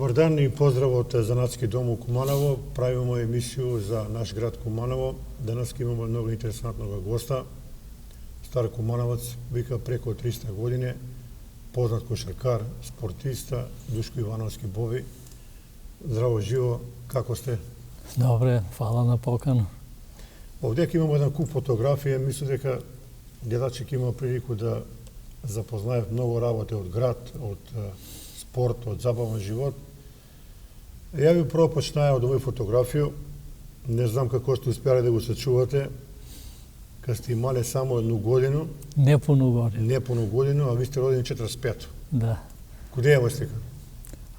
Добар дан и поздрав од Занатски дом у Куманово. Правиме емисију за наш град Куманово. Денес имаме многу интересантнога госта. Стар кумановец, вика преку 300 години, познат кошаркар, спортиста, Душко Ивановски Боби. Здраво живо, како сте? Добре, фала на покана. Овде имаме еден куп фотографија, мислам дека гледачи ќе има прилику да запознаат многу работи од град, од спорт, од забавен живот. Ја ви прво почнаја од овој фотографија. Не знам како сте успеале да го сачувате. Кога сте имале само едну годину. Непуну годину. Непуну годину, а ви сте родени 45. Да. Куде е овој слика?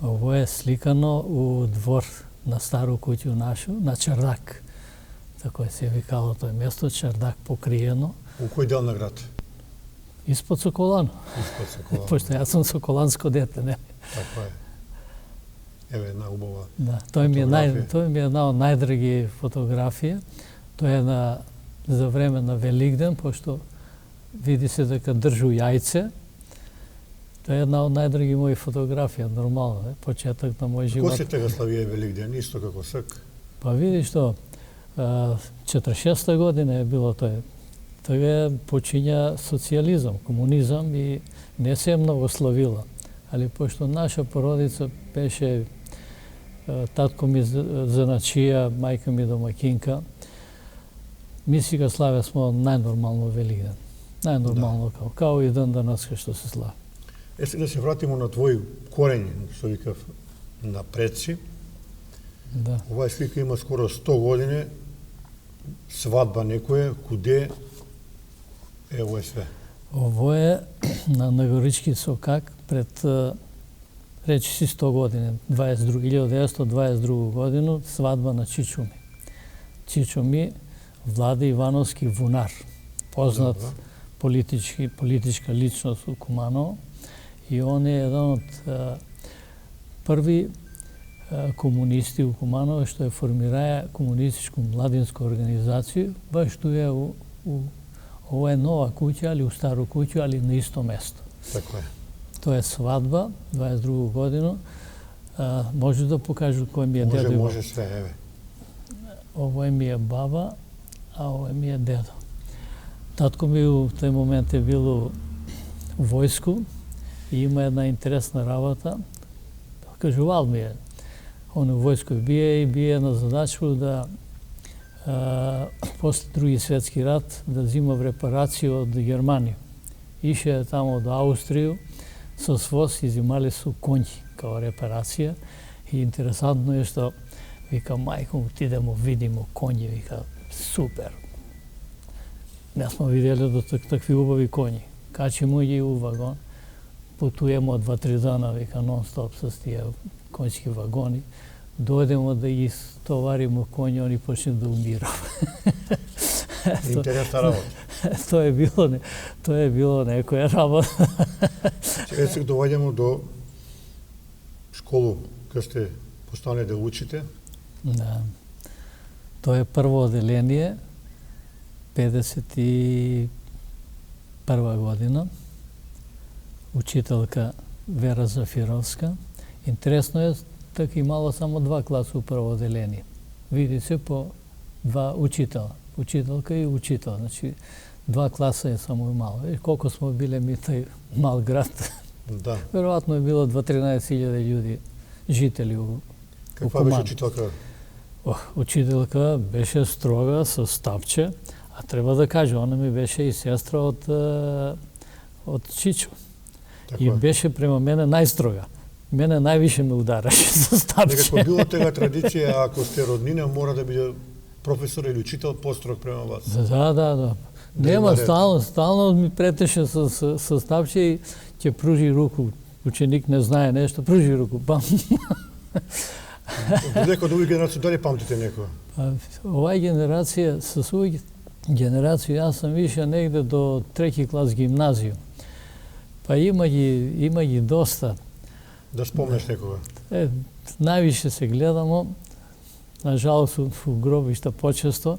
Ово е сликано у двор на стару куќу нашу, на Чардак. Тако се викало тој место, Чардак покриено. У кој дел на град? Испод Соколан. Испод Соколан. Пошто јас сум соколанско дете, не? Така е. Еве една убава. Да, тој ми е една од најдраги фотографија. Тој е за време на Великден, пошто види се дека држу јајце. Тоа е една од најдраги мои фотографија, нормално, почеток на мој живот. Како се тега славија Великден, исто како сак? Па види што, 46-та година е било тоа. Тога почиња социјализам, комунизам и не се е многу славила. Али пошто наша породица беше, татко ми заначија, мајка ми домакинка, ми си го славе смо најнормално Великден. Најнормално, да. Као и ден денеска што се слави. Сега да се вратимо на твои корени, што викав, на предци. Да. Оваа слика има скоро 100 години, свадба некоја, куде е ово све? Ово е на Нагорички сокак пред речи си 100 години, 1922 годину, свадба на Чичо ми. Чичо ми, Владе Ивановски Вунар, познат политичка личност у Куманово, и он е еден од први комунисти у Куманово што е формираја комунистичку младинска организација, баш туе ова е нова куќа, али у стару куќа, али на исто место. Така е. Тоа е свадба, 22 година. Може да покажу кој ми е дедо? Може све, еве. Ово ми е баба, а ово ми е дедо. Татко ми у тој момент е бил у војску и има една интересна работа. Кажувал ми е, он у војско бие на задачу да после Други светски рат да зима репарација од Германија. Ише тамо до Аустрију со своз и зимале су конји као репарација. И интересантно е што вика мајко, отидемо видимо конји, вика супер. Не сме виделе до такви убави конји. Качимо ги у вагон, путуемо 2-3 дана, вика нон-стоп с тие конјски вагони. Дојдемо да ги стовариме коњи, они почне да умират. Интересна работа. Тоа е било некоја работа. Сега се доваѓаме до школу, кога сте постанале да учите. Да. Тоа е прво оделение, 51 година. Учителка Вера Зафировска. Интересно е, така имало само 2 класа у прво оделение. Види се по 2 учитела. Учителка и учител. Значи, 2 класа е само имало. Колко сме биле ми тај мал град. Да. Веројатно е било 2-13.000 људи, жители у Каква беше учителка? Учителка беше строга, со стапче, а треба да кажа, она ми беше и сестра од Чичо. Така И е. беше према мене најстрога. Мене највише ме удараше со стапче. Некако било тега традиција, ако сте роднина, мора да биде професор или учител построг према вас. Да. Нема, стално ми претеше со стапче и ќе пружи руку. Ученик не знае нешто, пружи руку, пам. Додека од овој генерација, дали памтите некоја? Овај генерација, со свој генерација, јас сам више негде до 3 клас гимназију. Па има ги доста. Да спомнеш некога? Највише се гледамо, нажалост у гробишта почесто,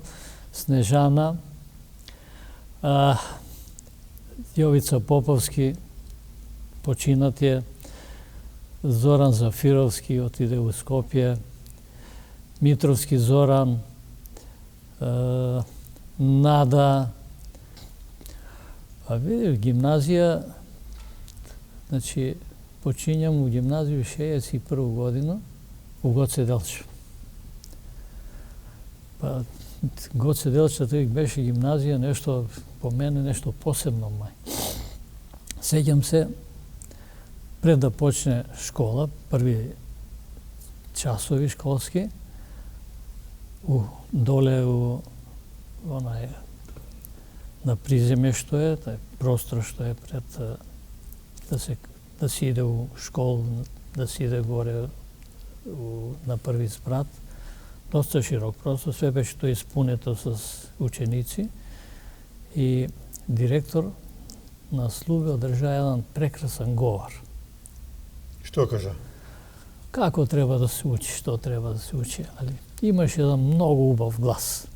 Снежана, Јовица Поповски, починат е, Зоран Зафировски отиде у Скопје, Митровски Зоран, Нада. А видиш, гимназија, значи, почињам у гимназију 61 година у Гоце Делчев. Па, Гоце Делчев тој беше гимназија, нешто, по мене, нешто посебно мај. Сеќам се, пред да почне школа, први часови школски, доле у онај на приземе што е, тај простор што е пред да се иде у школ, да се иде горе на први спрат. Доста широк простор, све беше тоа испунето с ученици и директор на Слуве одржа еден прекрасен говор. Што кажа? Како треба да се учи, што треба да се учи, али имаше еден многу убав глас.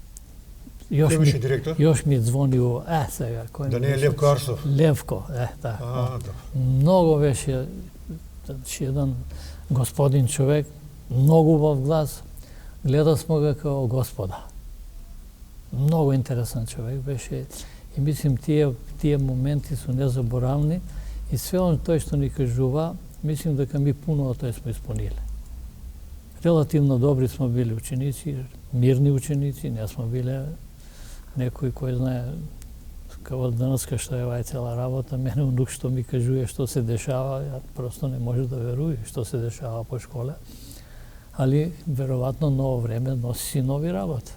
Кој беше директор? Још ми звонил, сега, кој да не е Левко Арсов? Левко, да. Многу беше, значи, еден господин човек, многу убав глас, гледа смо го како Господа. Многу интересен човек беше и мислим тие моменти се незаборавни и све оно тој што ни кажува, мислим дека ми пуно од тоа сме исполниле. Релативно добри сме били ученици, мирни ученици, не сме биле некој кој знае како денеска што е оваа цела работа, мене унук што ми кажува што се дешава, ја просто не може да веруе што се дешава по школе. Али веројатно ново време носи си нови работи.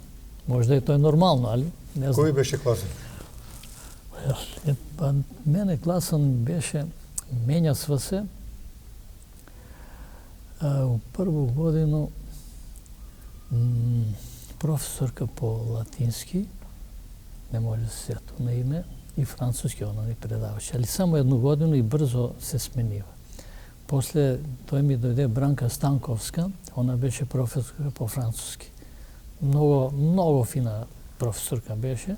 Можда и тоа е нормално, али не знам. Кој беше класен? Па мене класен беше, менјасва се. У прву годину професорка по латински, не може да се сетам на име, и француски она ни предаваше. Али само едну годину и брзо се сменива. После тој ми дојде Бранка Станковска, она беше професорка по француски. Многу фина професорка беше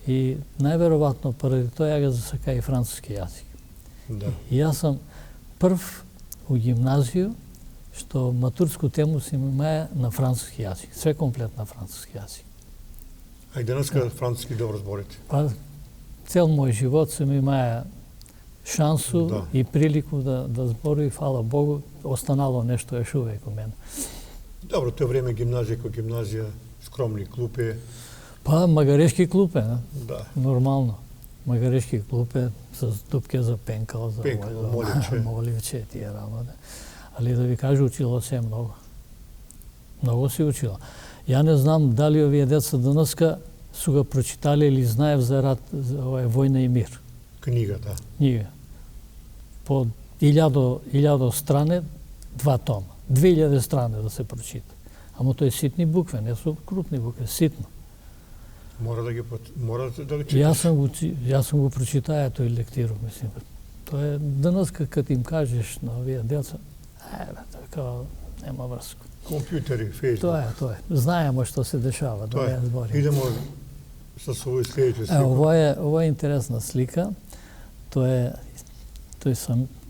и најверојатно поради тоа ја го засака и француски јазик. Да. И јас сум прв у гимназију што матурску тему си имаја на француски јазик, све комплет на француски јазик. А и денеска француски добро зборите? Па цел мој живот сум имаја шансу и прилику да збори, фала Богу, останало нешто еш увек у мене. Добро, тоа време гимназија како гимназија, скромни клупи. Па магарешки клупе, да. Нормално. Магарешки клупе с дупке за пенкал, за моливче, тие работи. Али да ви кажу, учило се многу. Многу се учило. Ја не знам дали овие деца денеска су го прочитали или знаев за рат, за Војна и мир. Книгата. Книга. По 1000 стране, 2 тома. 2000 стране да се прочита. Ама тоа е ситни букве, не су крупни букве, ситно. Мора да ги читаш. Јас сум го прочитаја тој лектиру, мислим. Тоа е денеска кога им кажеш на овие деца, така нема врска. Компјутери, фејсбук. Тоа е. Знаеме што се дешава, да не зборим. Идемо со овој следеќа слика. Ова е интересна слика. Тоа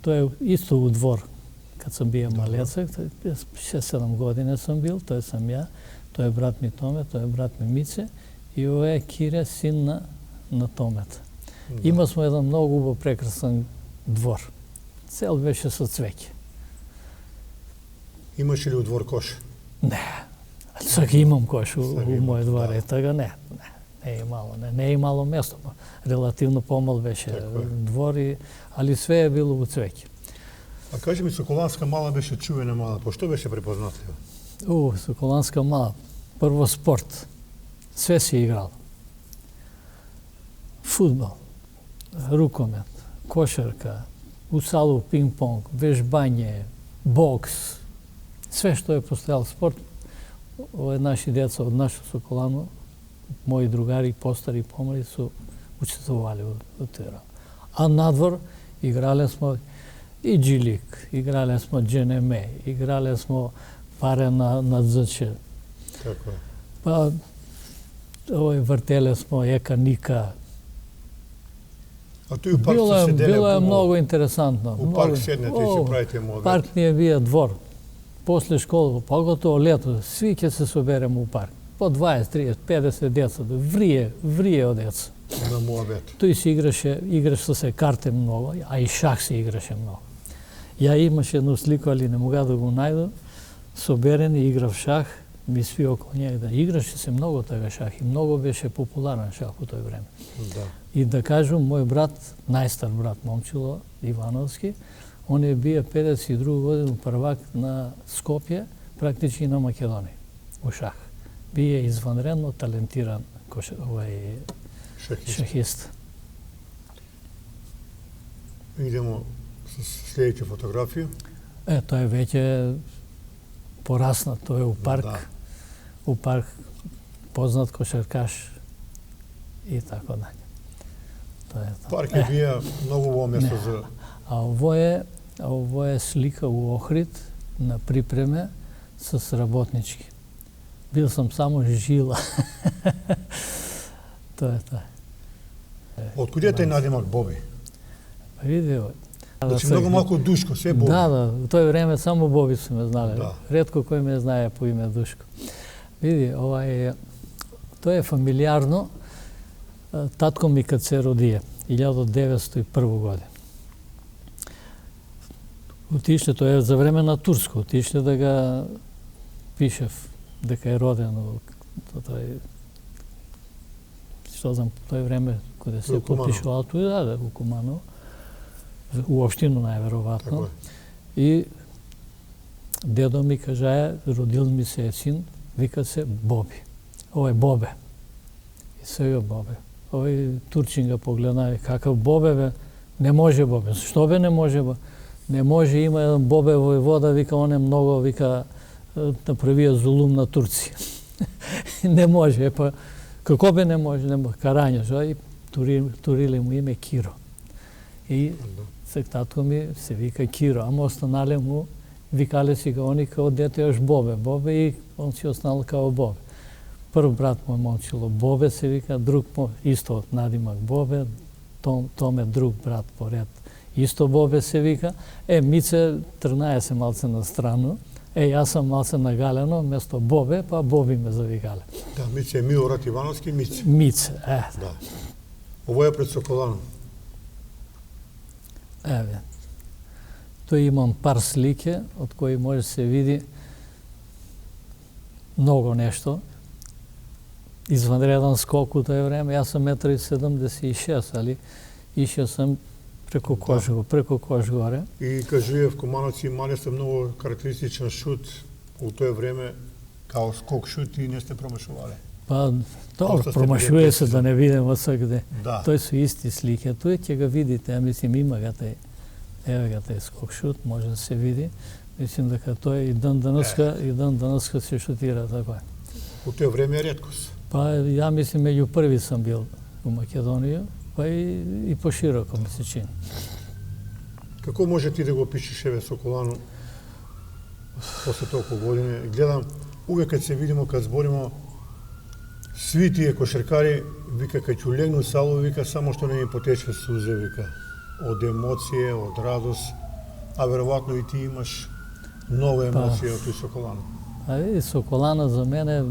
е исто у двор. Кад сум бил малецак, 6-7 години сум бил, тоа сам ја, тоа е брат ми Томе, тоа е брат ми Мице и ова е Кире, син на Томета. Има сме еден многу убав прекрасен двор. Цел беше со цвеќе. Имаш ли у двор кош? Не. Сега имам кош у мој двор, така не е имало место. Релативно помал беше двори, али све е било у цвеќе. А кажи ми, Соколанска мала беше чувена мала, по што беше препознатлива? Соколанска мала. Прво спорт. Све си играл. Фудбал, рукомет, кошарка, у салу пинг-понг, вежбање, бокс. Све што е постојал спорт, овие наши деца од нашо Соколано, мои другари, постари, помали, су учествували во тоа. А надвор играле смо и джилик, играле смо дженеме, играле смо паре на дзче. Како? Па, вртеле смо ека-ника. А тој у парк се седеле. Било е многу интересантно. У парк седнете и се правите му обед. Парк ни е бија двор. После школа, поготово лето, сви ќе се соберемо у парк. По 20, 30, 50 деца, врие од деца. На муабет. Тој се играше се карте многу, а и шах се играше многу. Ја имаше едну слику, али не мога да го најдам, соберен и играв шах, ми сви околу njega да играше се многу тога шах и многу беше популарен шах по тој време. Да. И да кажам, мој брат, најстар брат Момчило Ивановски, он е бија 52 годину првак на Скопје, практички на Македонија, у шах. Бија изванредно талентиран шахист. Идемо со следеќа фотографија. Тој е веќе пораснат, тој е у парк. Да. У парк познат кошаркаш и така даје. Тоа е тоа. Парк е бија многу во место за... А ово е слика у Охрид на припреме с работнички. Бил сам само жила. Тоа е тоа. Од куде тај надимак Боби? Види, Значи многу малку Душко, се Боби. Да, во тој време само Боби се ме знаеле. Да. Ретко кој ме знае по име Душко. Види, тоа е фамилиарно. Татко ми кад се родие, 1901 година. Отишле, тоа е за време на Турско, отишле да ga пишев дека е роден тој, што знам, тој време кога се потпишувал тој, у Куманово, у општину најверојатно. И дедо ми кажа, родил ми се син, вика се Боби. Ово е Бобе. И сега Бобе. Овој Турчин го погледна, какав Бобе бе? Не може Бобе. Што бе не може бе? Не може, има еден Бобе војвода, вика, он е многу, вика, направија зулум на турци. Не може, па, како бе не може, Карања, и туриле му име Киро. И татко ми се вика Киро, ама останале му, викале си го они као дете још Бобе. Бобе и он си останал као Бобе. Прв брат мој Момчило Бобе се вика, друг исто од надимак Бобе, Томе друг брат поред. Исто Бобе се вика. Мице трнае се малце на страну. Јас сам малце нагалено, место Бобе, па Боби ме завикале. Да, Мице е Милорад Ивановски, Мице. Мице, Да. Ово е пред Соколано. Тој имам пар слике, од кои може се види многу нешто. Изванреден скок у тој време. Јас сум 1,76 м, али ишao сам преку кош горе. И кажував, Кумановци имале сте многу карактеристичен шут у тој време, као скок шут и не сте промашувале. Па, добро, промашуе се да не видим од секаде. Да. Тој се исти слики. Тој ќе го видите, ја мислим има га тај, еве га тај скок шут, може да се види. Мислим дека тој и ден денеска се шутира така. У тој време е реткост. Па, ја мислим меѓу први сам бил у Македонија, па и пошироко ми се чини. Како може ти да го опишеш еве Соколано после толку години? Гледам, увек кад се видимо, кад зборимо, сви тие кошаркари, вика, кај ќе легну сало, вика, само што не ми потече сузе, вика, од емоција, од радост, а веројатно и ти имаш многу емоција од тој Соколано. А види, Соколано за мене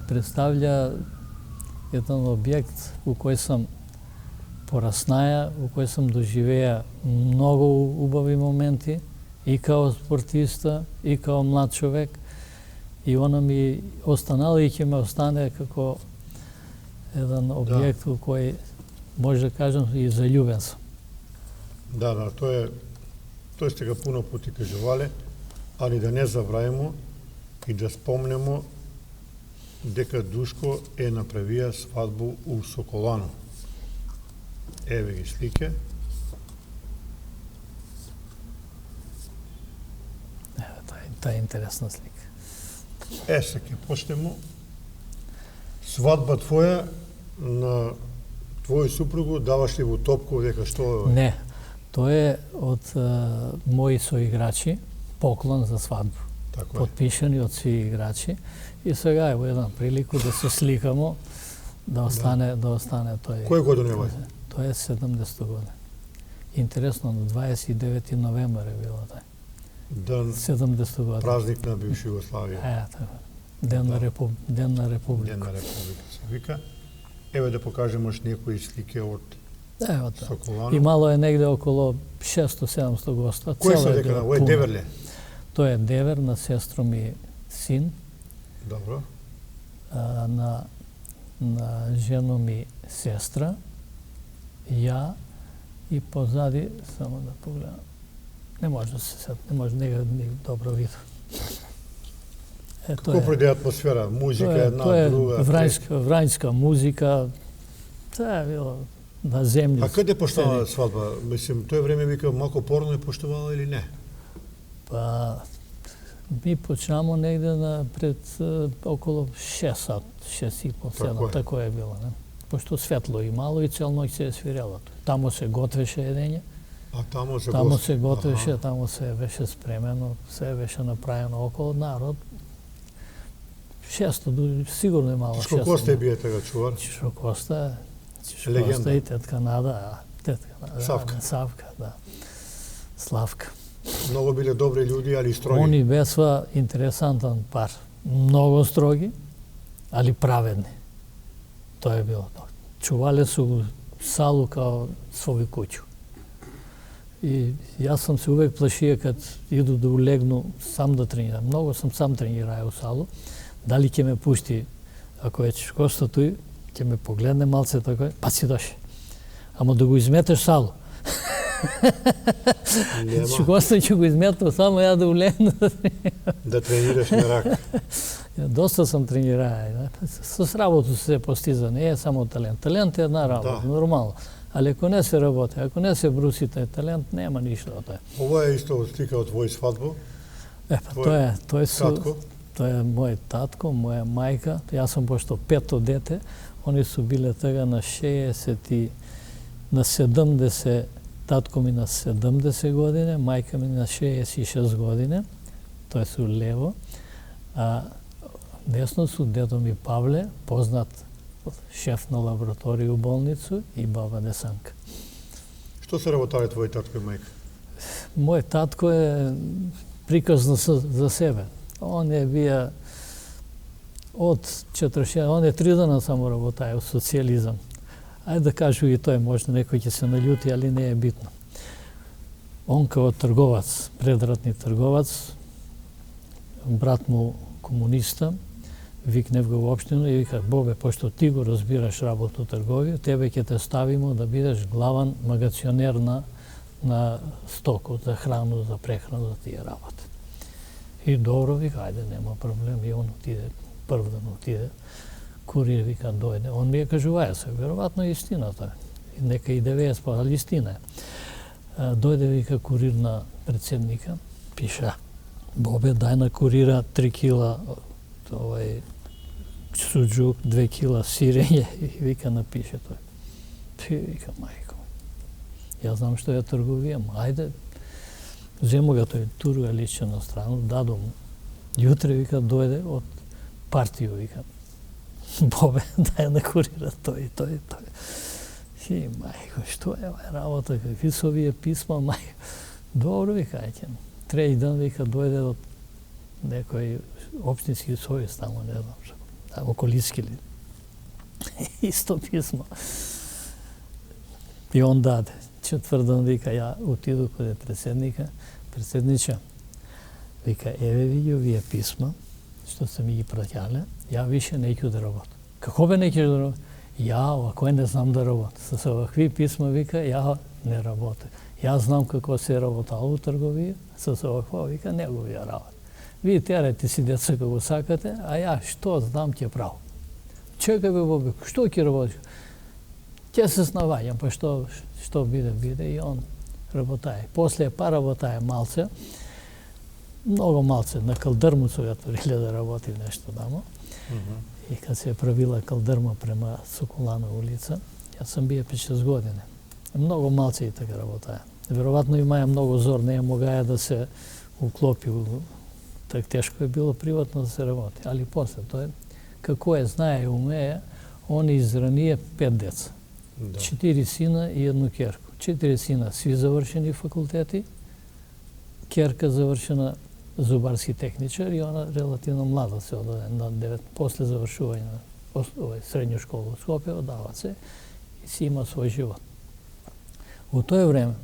представља еден објект у кој сам пораснаја, у кој сам доживеја многу убави моменти, и као спортиста, и као млад човек. И она ми останала и ќе ме остане како еден објект у кој може да кажам и заљубен сум. Да, тој сте го пуно пати кажувале, али да не забравимо и да спомнемо дека Душко е направија свадбу у Соколано. Еве ги слике. Таа е интересна слика. Се ќе почнемо. Свадба твоја на твој супругу даваш ли во топку дека што е? Не, тоа е од мои соиграчи, поклон за свадба. Така Подпишани од сви играчи. И сега е во една прилику да се сликамо, да остане тој. Кој година е Тоа е 70 година. Интересно, на 29 новембар е било тај. Ден 70 година. празник на бивша Југославија. Така. Ден на Република. Ден на Република се вика. Еве да покажем още некои слики од Ево тоа. Соколано. Имало е негде околу 600-700 госта. Кој Цела се е дека била на ој пуна. деверле? Тој е девер на сестро ми син, Добро. на жено ми сестра, ја и позади, само да погледам, не може да се сет, не може, не добро видам. Како проде атмосфера? Музика една, друга? Тоа е врањска музика, тоа е било на земја. А каде поштовала свадба? Мислим, тој време вика малку порно е поштовала или не? Па, ми почнамо негде пред околу 6 сат, 6 и пол, 7, тако е било. Не? Пошто светло и мало и цел ноќ се е свирело. Тамо се готвеше едење. А тамо се готвеше, тамо се беше спремено, се беше направено околу народ. 600 дури, сигурно е мало. Чишко Коста е бие тега чувар? Чишко Коста Легенда. И тетка Нада, Савка. Савка, да. Славка. Многу биле добри луѓе, али строги. Они бесва интересантан пар. Многу строги, али праведни. Тоа е било тоа. Чувале су салу као своју куќу. И јас сам се увек плашија кад иду да улегну сам да тренирам. Многу сам тренираја у салу. Дали ќе ме пушти, ако е Чишкоста тој, ќе ме погледне малце така, па си доше. Ама да го изметеш салу. Чишкоста ќе го изметна, само ја да улегна. Да тренираш на рак. Доста сам тренираја. С работа се постиза, не е само талент. Талент е една работа, нормално. Али ако не се работи, ако не се бруси тај талент, нема ништо од тоа. Ова е исто слика од твој свадба? Тоа е мој татко, моја мајка. Јас сум пошто пето дете. Они су биле тега на 70, татко ми на 70 години, мајка ми на 66 години. Тоа су лево. А десно су дедо ми Павле, познат шеф на лабораторија у болницу, и баба Десанка. Што се работале твој татко и мајка? Мој татко е приказно за себе. Он е бија од 46, он е 3 дена само работаја у социјализам. Ајде да кажу и тој, можда некој ќе се налјути, али не е битно. Он као трговац, предратни трговац, брат му комуниста, викнев го во општину и вика: Бобе, пошто ти го разбираш работу трговија, тебе ќе те ставимо да бидеш главан магационер на стоко, за храну, за прехрану, за тие работи. И добро, вика, ајде, нема проблем. И он отиде, прв ден отиде, курир, вика, дојде. Он ми ја кажуваја се, веројатно е истината. Нека и 90%, али истина е. Дојде, вика, курир на председника, пиша: Бобе, дај на курира 3 кила суџук, 2 кила сирење, и вика, напише тој. Ти, вика, мајко, јас знам што е трговија, ајде, земо ga тој турга лично на страну, дадо му. Јутре, вика, дојде од партију, вика: Бобе, дај да курира тој. И, мајко, што е ова работа, какви се овие писма, мајко. Добро, вика, ајде. Трети ден, вика, дојде од некој општински сојуз, тамо, не знам што, околиски ли. Исто писмо. И он даде. Четвртден, вика, ја отиду каде председника. Председниче, вика, еве види овие писма, што се ми ги праќале, ја више неќу да работам. Како бе неќеш да работам? Ја, овако не знам да работам. Со овакви писма, вика, ја не работам. Јас знам како се работало у трговија, со оваква, вика, не го ја работам. Вие терате си деца како сакате, а ја што знам ќе право. Чекај бе, Бобе, што ќе работиш? Ќе се снаваѓам, па што биде, и он работаја. После поработаја малце, многу малце, на калдрму су ја отвориле да работи нешто тамо. И кад се правила калдрма према Соколано улица, јас сам бие 5-6 години. Многу малце и така работаја. Веројатно имаја многу зор, не ја могаја да се уклопи. Так тешко е било приватно да се работи. Али после тоа, како е, знае и умее, они изранија 5 деца. Да. 4 сина и едну керку. 4 сина сви завршени факултети, керка завршена зубарски техничар и она релативно млада се одаде на 9, после завршување на средњу школу у Скопје, одава се и си има свој живот. У тоа време,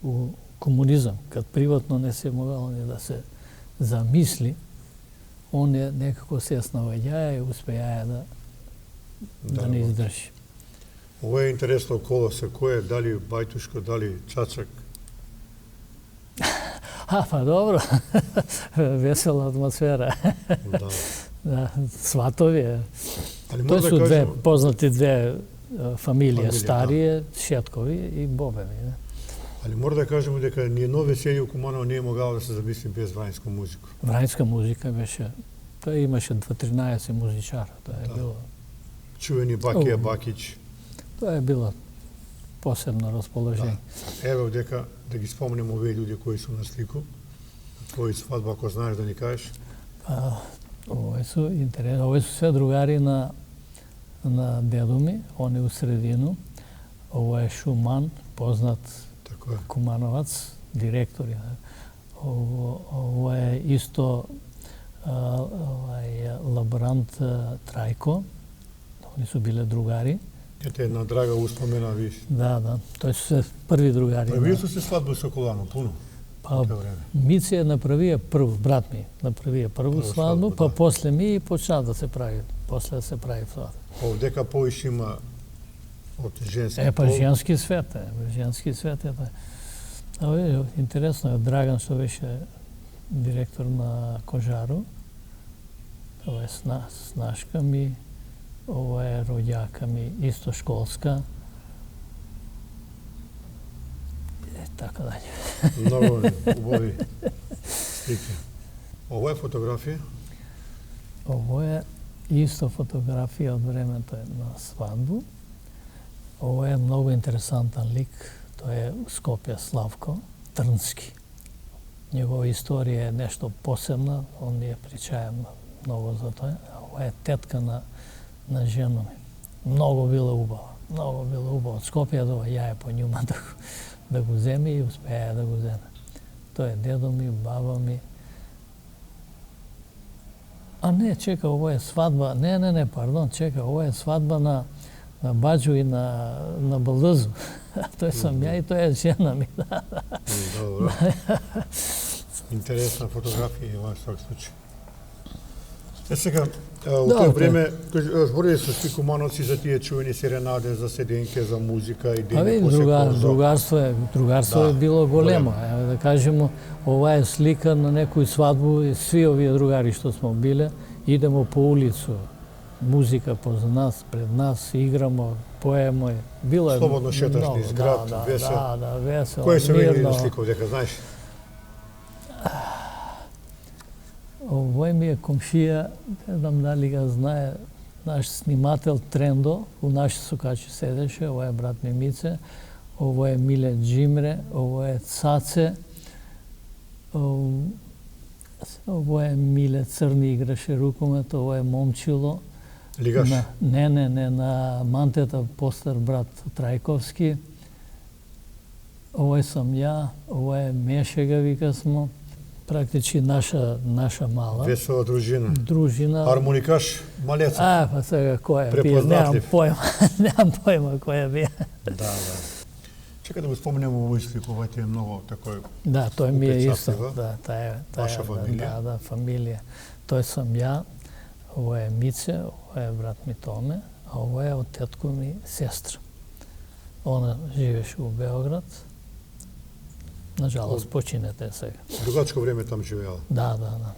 у комунизам, кад приватно не се могало ни да се замисли, он е некако се снаваѓаја и успејаја да не издржи. Ова е интересно около се, кој е, дали Бајтушко, дали Чачак? Па добро, весела атмосфера. Да. Да, сватови. Али Тоа може су да две кажем, познати две фамилија, да. старие, Шеткови и Бобеви. Не? али мора да кажеме дека ни едно веселје у Куманово не е могало да се замисли без врањска музика. Врањска музика беше, тоа имаше 13 музичара, тоа е Да. било. Чувени Бакија Бакиќ. Тоа е било посебно расположение. Еве дека да ги спомнеме овие луѓе кои су на слику. Кои свадба, ако знаеш да ни кажеш. Овој су интересно, овој су све другари на дедо ми, он е у средину. Ова е Шуман, познат Така е. Кумановац, директор е. Ова е исто лаборант Трајко. Они су биле другари. Ете една драга успомена, виж. Да, тој су се први другари. Правил су се свадба со Колано, пуно. Па, Мици е направија прв, брат ми, направија прву свадбу, па да. после ми почна да се прави, после да се прави свадба. Овдека поиш има од женски Па пол. женски свет е, женски свет е. Ова интересно е, Драган што беше директор на Кожару, ова е снашка ми, ова е роѓака ми, исто школска, така даје. Многу убави слики. Ова е фотографија? Ово е исто фотографија од времето на свадбу. Ово е многу интересантен лик. Тој е Скопје Славко Трнски. Негова историја е нешто посебна, он ни ја причаја многу за тоа. Ова е тетка на жена ми. Многу била убава. Многу била убава. Од Скопје до ја е по њума да го земе и успеа да го земе. Тој е дедо ми, баба ми. А не, чека, ово е свадба. Не, пардон, чека, ово е свадба на Баџу и на Балдъзу. Тој сам ја и тој е жена ми. Добро. Интересна фотографија во свак случај. Сега, у тоа време, зборили со сви кумановци за тие чувени серенаде, за седенке, за музика и А дени другарство е било големо. Ево да кажеме, ова е слика на некој свадбу и сви овие другари што смо биле, идемо по улицу, музика поза нас, пред нас, играмо, поемо. Било е слободно шеташ низ град, весел. Да, весело. Кој се види на слика дека знаеш? Овој ми е комшија, не знам дали ga знае, наш снимател Трендо, у наши сукачи седеше, ово е брат ми Мице, ово е Миле Джимре, ово е Цаце, ово е Миле Црни, играше рукомет, ово е Момчило. Лигаш? Не, на Мантета постар брат Трајковски. Ово сам ја, ово е Мешега, вика смо. Практички наша мала Весела дружина. Хармоникаш малеца. Па сега која бие, Препознатлив. немам појма која бие. Да. Чека да го споменем овој слику, ова е многу такој. Да, тој ми е исто. упечатлива. Да, таа Ваша фамилија? Да, фамилија. Тој сам ја, ово е Мице, ово е брат ми Томе, а ово е од тетко ми сестра. Она живеше у Београд. Нажалост, починете сега. Дугачко време там живеала. Да. Да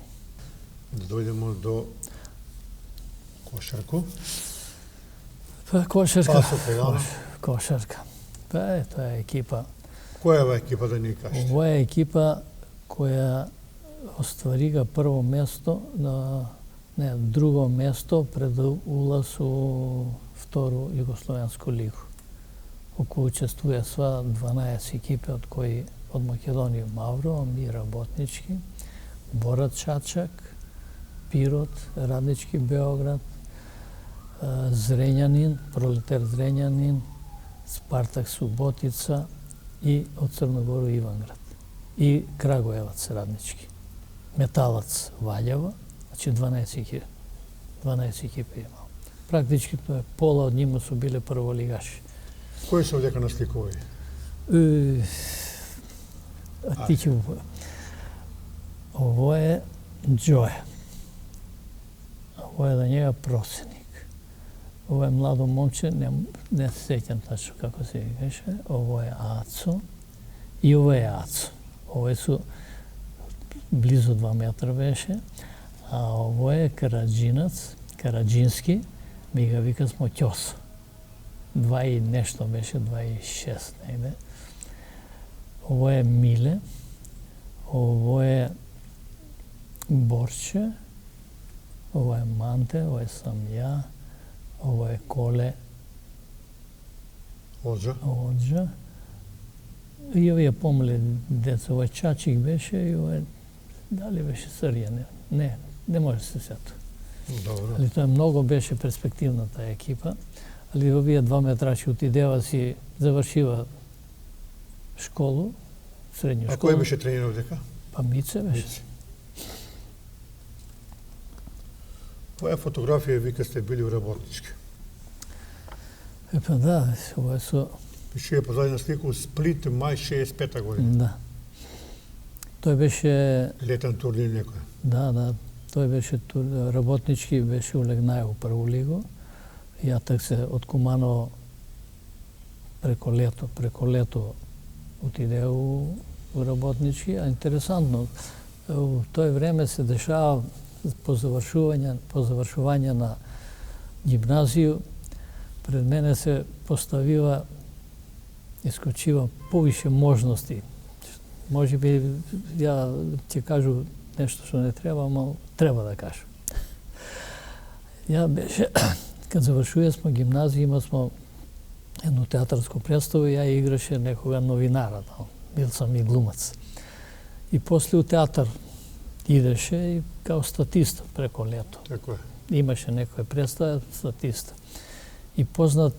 дојдеме до кошарку. Кошарка. Пасо Пегано. Кошарка. Тоа е екипа. Која е ова екипа да ни кажеш? Ова е екипа која остварига прво место друго место пред улаз у втору југословенску лигу. Околу учествува сва 12 екипи, од кои од Македонија Мавро, ми работнички, Борат Чачак, Пирот, Раднички Београд, Зрењанин, Пролетар Зрењанин, Спартак Суботица и од Црногору Иванград. И Крагуевац Раднички. Металац Ваљево, значи 12 екипи имал. Практички пола од нив су биле прволигаши. Кои се овдека насликуваи? А ти ќе го... Ово е Џое. Ово е да njega проседник. Ово е младо момче, не се сеќам тачно како се викаше. Ово е Ацо и ово е Ацо. Ово су близо 2 метра беше, а ово е Караџинац, Караџински, ми ga вика смо Ќосо. 2 и нешто беше, 2,6 негде. Ово е Миле, ово е Борче, ово е Манте, ово е сам ја, ово е Коле Оđа. И овие помали деца, ово е Чачик беше и ово е, дали беше Срија, не може се сета. Добро. Али тоа многу беше перспективна таа екипа. Али овие 2 метрачи отидева си, завршива школу, средњу школу. А кој беше тренер овдека? Па Мице беше. Мице. Која фотографија вика сте били у Работнички? Па да, ова со... Пише позадина слика Сплит, мај 65-та година. Да. Тој беше... Летен турнир некој. Да, тој беше Работнички, беше улегнај у прву лигу. Ја так се од Куманово преко лето отиде у Работнички, а интересантно, у тој време се дешава по завршување на гимназију, пред мене се поставива, искочива повише можности. Може би ја ќе кажу нешто што не треба, но треба да кажам. Ја беше, кад завршуваме смо гимназија, има смо едно театарско представа, ја играше некога новинара, бил сам и глумац. И после у театар идеше и као статиста преко лето. Така е. Имаше некоја представа, статиста. И познат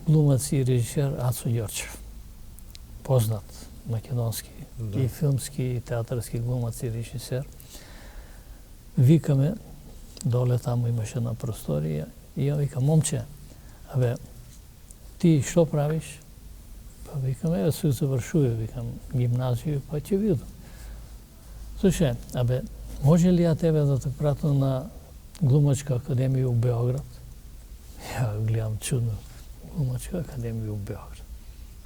глумац и режисер Ацо Ѓорчев. Познат македонски и филмски и театарски глумац и режисер. Викаме, доле таму имаше една просторија, и ја вика, момче, абе, ти што правиш? Па викаме, се завршува, викам, гимназију, па ќе видам. Слушај, абе, може ли ја тебе да те пратам на глумачка академија у Београд? Ја гледам чудно, глумачка академија у Београд.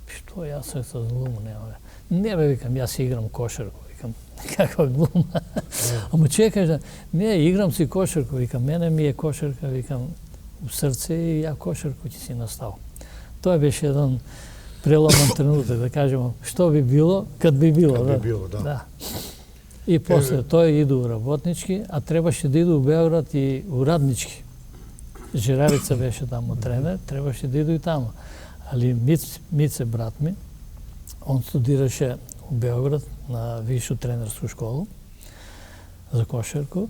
Што јас се со глума нема? Не бе, викам, јас играм кошарку, викам, каква глума. Ама чекаш, не, играм си кошарку, викам, мене ми е кошарка, викам, у срце и ја кошарку ќе си настал. Тоа беше еден преломен тренуток, да кажемо, што би било, кад би било. Кад би било, да. И после тој иду у Работнички, а требаше да иду у Београд и у Раднички. Жиравица беше таму тренер, требаше да иду и таму. Али Мице, брат ми, он студираше у Београд на вишу тренерску школу за кошарку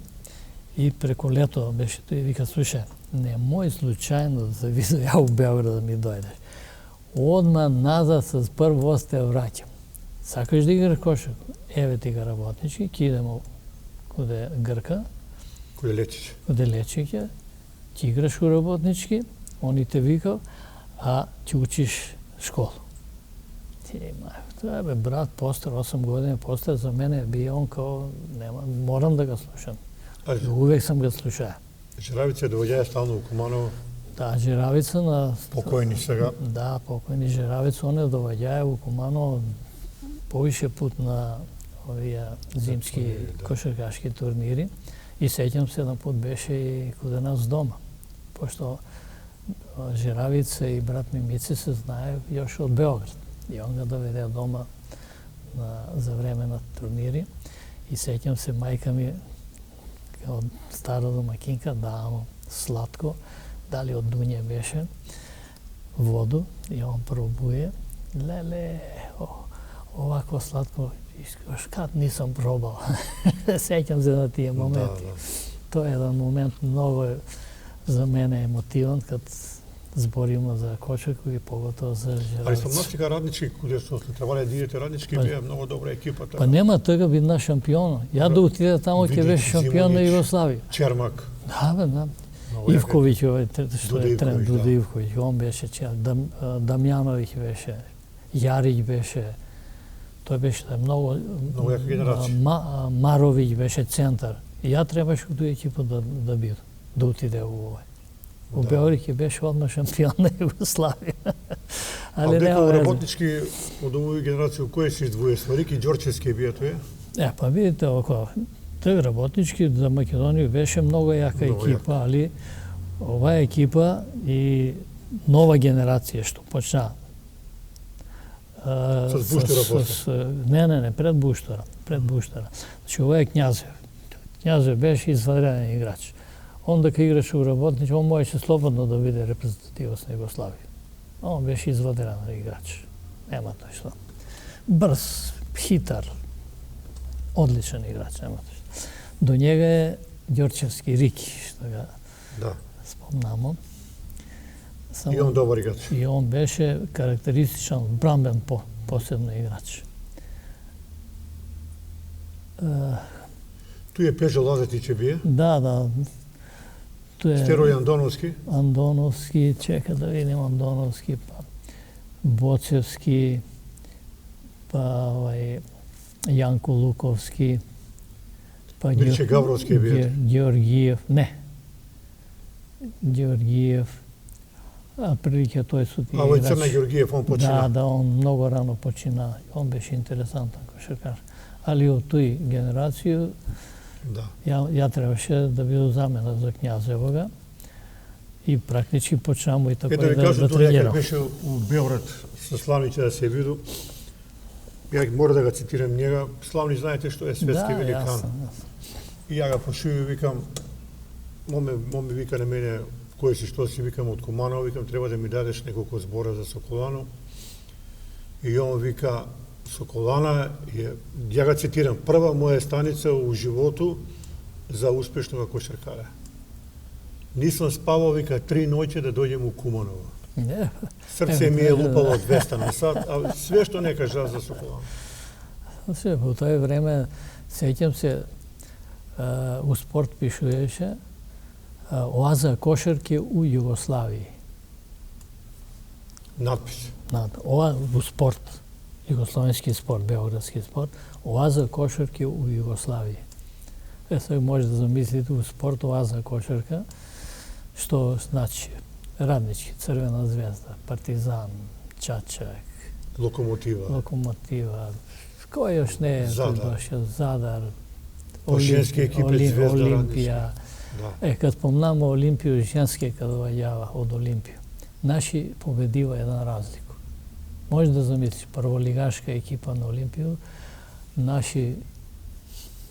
и преко лето беше тој и вика, слушај, немој случајно да видам ја у Београд да ми дојдеш. Одма назад с прв воз те враќам. Сакаш да играш кошарку? Еве ти га Работнички, ќе идемо куде Грка. Куде Лечиќ. Куде Лечиќ, ќе играш у Работнички, они те викал, а ќе учиш школу. Тоа бе брат постар, 8 години постар, за мене би он као, нема, морам да го слушам. Увек сам го слушаја. Жиравица доаѓаја стално у Куманово? Да, Жиравица на... Покојни сега? Да, покојни Жиравица, он доаѓаја у Куманово повише пут на овие зимски кошаркашки турнири. И сеќам се еден пут беше и куде нас дома. Пошто Жиравица и брат ми Мици се знае још од Београд. И он го доведе дома за време на турнири. И сеќам се мајка ми од стара домакинка дамо сладко, дали од Дуње беше, воду, и он пробуе. Леле, овако сладко, кад нисам пробал. Сеќам се на тие моменти. Тоа е еден момент многу за мене емотивен, кад збориме за кошарку и поготово за Али Жеравец. Сомновцика раднички, куде што требале да идете раднички, беа многу добра екипа. Па нема тога би наш шампион. Ја да отиде тамо ќе беше шампион на Југославија. Чермак. Да, бе, да. Много Ивковиќ, што Дуда е тренер, Ивковиќ, Дуда да. Ивковиќ, он беше Дамјановиќ беше, Јарич беше, тој беше многу јака генерација. Маровиќ беше центар. И ја требаше у тую екипу да биде, да отиде у овој. У Да. Беорик ќе беше одма шампион на Југославија. А Али дека нема у везе. работнички од овој генерација кој се издвои? Сварики Ѓорчевски бија тој? Па видите, око, тој работнички за Македонија беше многу јака Многу екипа, али оваа екипа и нова генерација што почна Со Буштера после? Не, пред Буштера. Значи, ова е Књазев. Књазев беше извадреден играч. Он дека играше у работнички, он можеше слободно да биде репрезентативност на Југославија. Он беше извадреден играч. Нема тој што. Брз, хитар, одличен играч, нема тој што. До njega е Ѓорчевски Рики, што ga Да. спомнамо. И он добар играч. И он беше карактеристичен бранбен посебно играч. Тој е Пежо Лазетиќ бие. Да. Тој е Стерој Андоновски. Андоновски, чека да видим Андоновски, па Боцевски, па Јанко Луковски, па Мирче Гавровски е бие. Ѓоргиев, не. Ѓоргиев, а прилike тој со тие А овој Црна Ѓоргиев, он почина. Да, он многу рано почина. Он беше интересантен кошаркар. Али од тој генерација Да. ја требаше да биде замена за Књазевога и практички почнам и така Ето ви да кажам, тоа тренирам. беше у Београд со Славниќе да се виду. Ја мора да го цитирам njega. Славни, знаете што е светски великан. Јасно. И ја го прошивам, викам, моме вика на мене, кој си, што си, викам, од Куманово, викам, треба да ми дадеш неколку збора за Соколано. И он вика, Соколана е, ја го цитирам, прва моја станица у животу за успешнога кошаркара. Нисам спавал, вика, 3 ноќе да дојдем у Куманово. Не, Срце ми е лупало од 200 на сат, а све што не кажа за Соколана. Се, во тоа време, сеќам се, у спорт пишуваше оаза кошарки у Југославија. Надпис. Ова у спорт, југословенски спорт, београдски спорт, оаза кошарки у Југославија. Сега може да замислите у спорт оаза кошарка, што значи Раднички, Црвена звезда, Партизан, Чачак, Локомотива, кој још не е Задар, женски екипи Звезда, Олимпија. Да. Кад спомнаме Олимпију, женски кад доаѓава од Олимпија, наши победива еден разлику. Може да замислиш прволигашка екипа на Олимпију, наши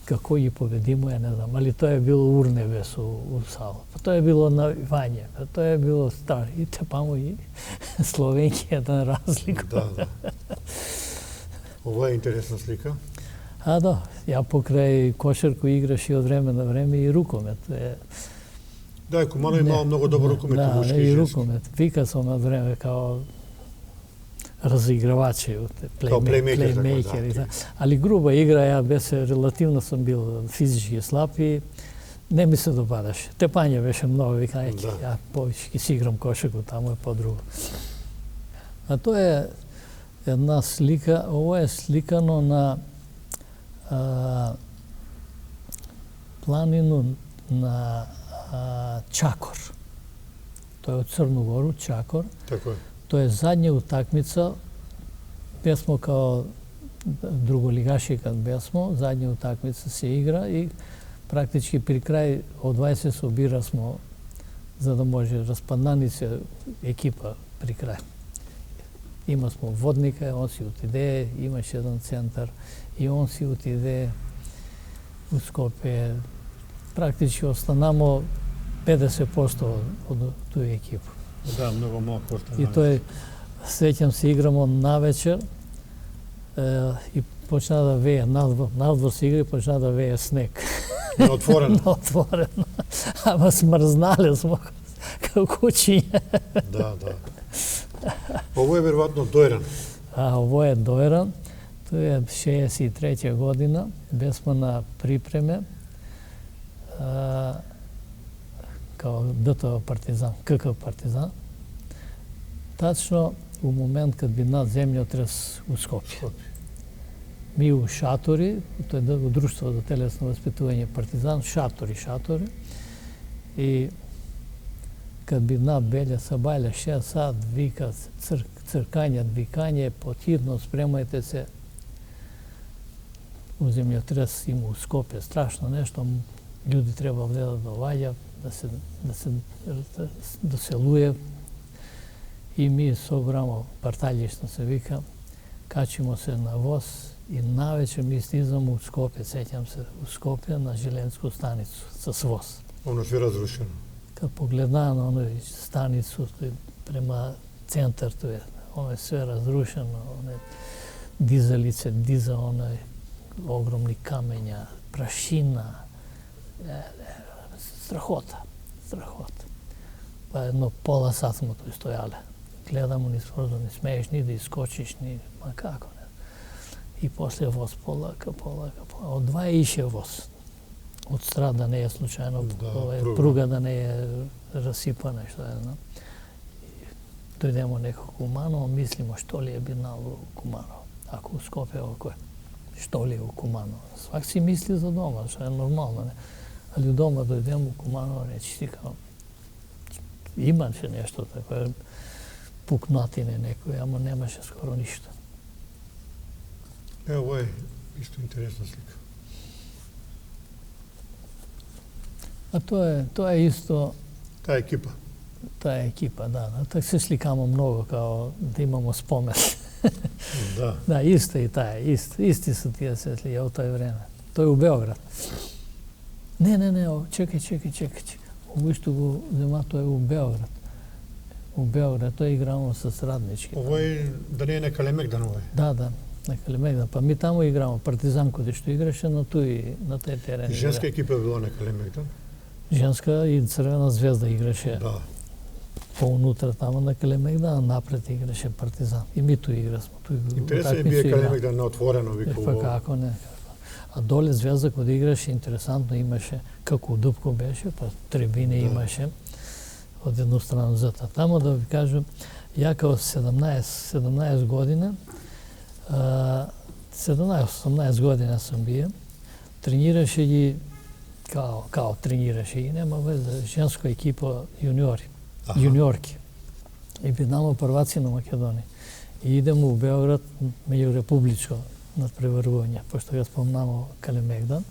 како ги победимо, ја не знам, али тоа е било Урнебес у сала. Па тоа е било навивање, па тоа е било стар. И тепамо и Словенки еден разлику. Да. Ова е интересна слика. Да, ја покрај кошарку играш и од време на време и рукомет. Да, Куманово имало многу добар рукомет, мушки и женски. женски. Рукомет. Вика сум од време као разигравачи, плеймейкери. Да. Али груба игра, ја беше релативно сум бил физички слаб и не ми се допадаше. Тепање беше многу, вика, ја повеќе си играм кошарку, таму е по-друго. А тоа е една слика, ова е сликано на планину на Чакор. Тоа е од Црногору, Чакор. Така е. Тоа е задња утакмица. Бесмо као друголигаши кад бесмо, задња утакмица се игра и практички при крај од 20 собира смо за да може распаднани се екипа при крај. Има смо водника, он си отиде, имаше еден центар и он си отиде у Скопје. Практички останамо 50% од тој екип. Да, многу малку остана. И тој, сеќам се, играмо навечер и почна да вее, надвор се игра и почна да вее снег. Неотворено. Неотворено. Ама смрзнале смо. kao kućinja. Da. Ovo je verovatno Dojran. Ovo je Dojran. To je 63. godina. Bili smo na pripreme kao ДТО Партизан, КК Партизан. Tačno u moment kad bi nad zemljotres u Skopje. Mi u šatori, to je društvo za telesno vaspituvanje Partizan, šatori. I kad bi na Belja Sabalja 6 sat vika, crkanje, vikanje, podhitno spremajte se. U zemljotres ima u Skopje strašno nešto, ljudi treba ovdje da dovalja, da se doseluje. I mi sobramo, partaljišno se vika, kačimo se na voz i navečer mi stizamo u Skopje, sećam se, u Skopje na železničku stanicu sa voz. Ono sve razrušeno. Kad pogledam na onu stanicu prema centar, ono je sve razrušeno, one dizalice, onaj ogromni kamenja, prašina, strahota. Pa jedno pola sat smo tu stojali. Gledamo, ni skoro ne smeješ ni da iskočiš, ni ma kako ne. I poslije voz polaka. Od dva je iše voz. Od strada ne je slučajno, pruga da ne je rasipana, što je znam. Dojdemo nekog Kumanovo, mislimo što li je binalo u Kumanovo. Ako u Skopje oko je, što li je u Kumanovo. Svak si misli za doma, što je normalno, ne. Ali u doma dojdemo u Kumanovo, reći ti kao, imaše nešto tako, puknotine neko, amo nemaše skoro ništa. Evo, ovo je isto interesna slika. A to je isto... Ta ekipa, da. Tako se slikamo mnogo, kao da imamo spomen. Da. Da, isto i taj, isti su tije se slike u to vreme. To je u Beograd. Ne, čekaj. Ovo isto to je u Beograd. U Beograd, to igramo sa Sradničkim. Ovo je, da nije neka Lemegdan ovo je? Da, neka Lemegdan. Pa mi tamo igramo, Partizan kod što igraše, na taj teren. Ženska ekipa je bila neka Lemegdan? Ženska i Crvena zvezda igraše. Da. Unutra tamo na Kalemegdan, napred igraše Partizan. I mi tu igrasmo. Interesan je bio Kalemegdan na otvoreno. Pa kako ne. A dole Zvezda kod igraše, interesantno imaše, kako u Dubku beše, pa tribine imaše od jednu stranu zata. Tamo da vi kažem, ja kao 17 godina, 17-18 godina sam bio, treniraše i kao treniraše i nema veze, žensko ekipa juniorki. I bi namo prvaci na Makedoniji. I idemo u Beograd, među republičko nadprevrvanje, pošto ga spomnamo Kalemegdan.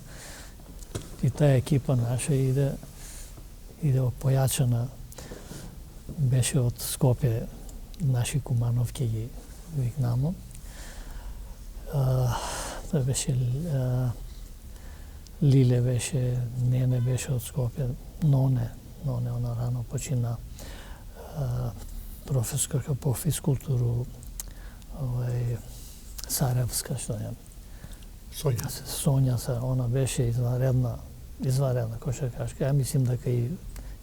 I ta ekipa naša ide pojačana, beše od Skopje, naši Kumanovke i Vignamo. To beše Lile beše, Nene beše od Skopje, None, ona rano počina profesorka po fiskulturu, Sarajevska, što je. Sonja, ona beše izvanredna košarkaška. Ja mislim da kad i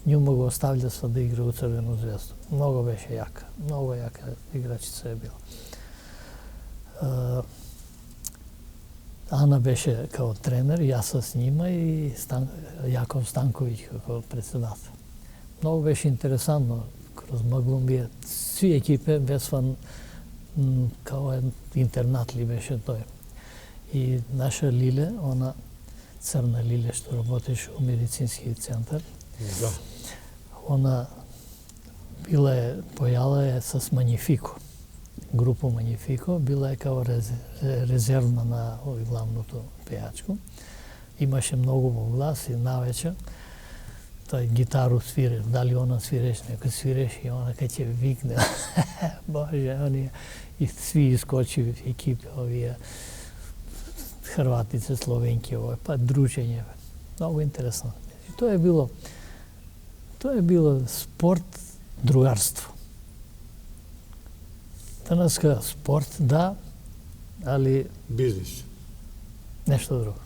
nju mogu ostavljati sad da igra u Crvenu zvezdu. Mnogo beše jaka igračica je bila. Ana beše kao trener, ja sam s njima i Jakov Stanković kao predsjedatelj. Mnogo beše interesantno, kroz Magumbije, svi ekipe, Vesvan kao internat li beše to je. I naša Lile, ona crna Lile što работеше u medicinski centar, ona pojala je sa Magnifico, grupu Magnifico, bila je kao rezervna na glavnu pejačku. Imaše mnogo glas i naveče, taj gitaru svire, da li ona svireš, neko svireš i ona kad će vikne, Bože, oni i svi iskoči ekipe ovije, Hrvatice, Slovenke, pa druženje. Mnogo interesantno. I to je bilo sport, drugarstvo. Danas sport da, ali... Biznis. Nešto drugo.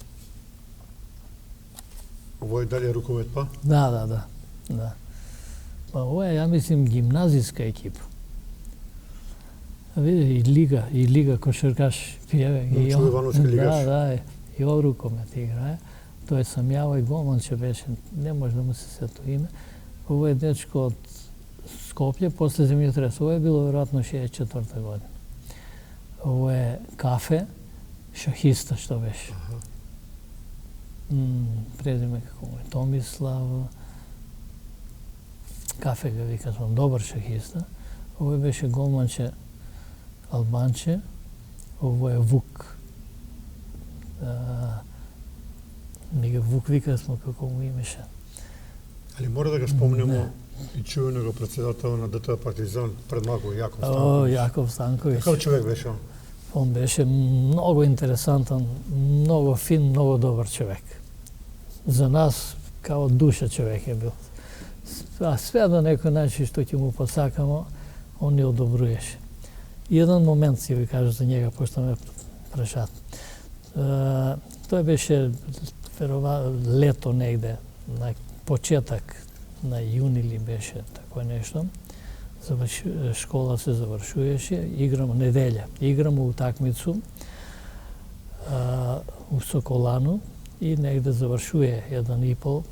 Ovo je dalje rukomet, pa? Da. Па ова е, ја мислим, гимназиска екипа. Види, и лига кошаркаш пиеве. Научува ваноски лигаш. Да, и Оврукомет играе. Тој сам јаво и голманче беше, не може да му се сету име. Ова е дечко од Скопје, после земјотрес. Ова е било веројатно 64-та година. Ова е Кафе, шахиста што беше. Презиме како му е Томислав. Кафе га викам, добар шахиста. Ова беше голманче Албанче. Ова е Вук. Вук вика смо како му имеше. Али мора да го спомнеме и чуенего председател на ДТ Партизан пред малку, Јаков Станковиќ. Јаков Станковиќ. Каков човек беше он? Он беше многу интересантен, многу фин, многу добар човек. За нас, као душа човек е бил. А све до некој начин што ќе му посакамо, он ни одобруеше. И еден момент ќе ви кажа за njega, пошто ме прашат. Тој беше лето негде, на почеток на јуни ли беше тако нешто. Школа се завршуваше, играм неделја. Играм утакмицу у Соколану и негде завршуе 1,5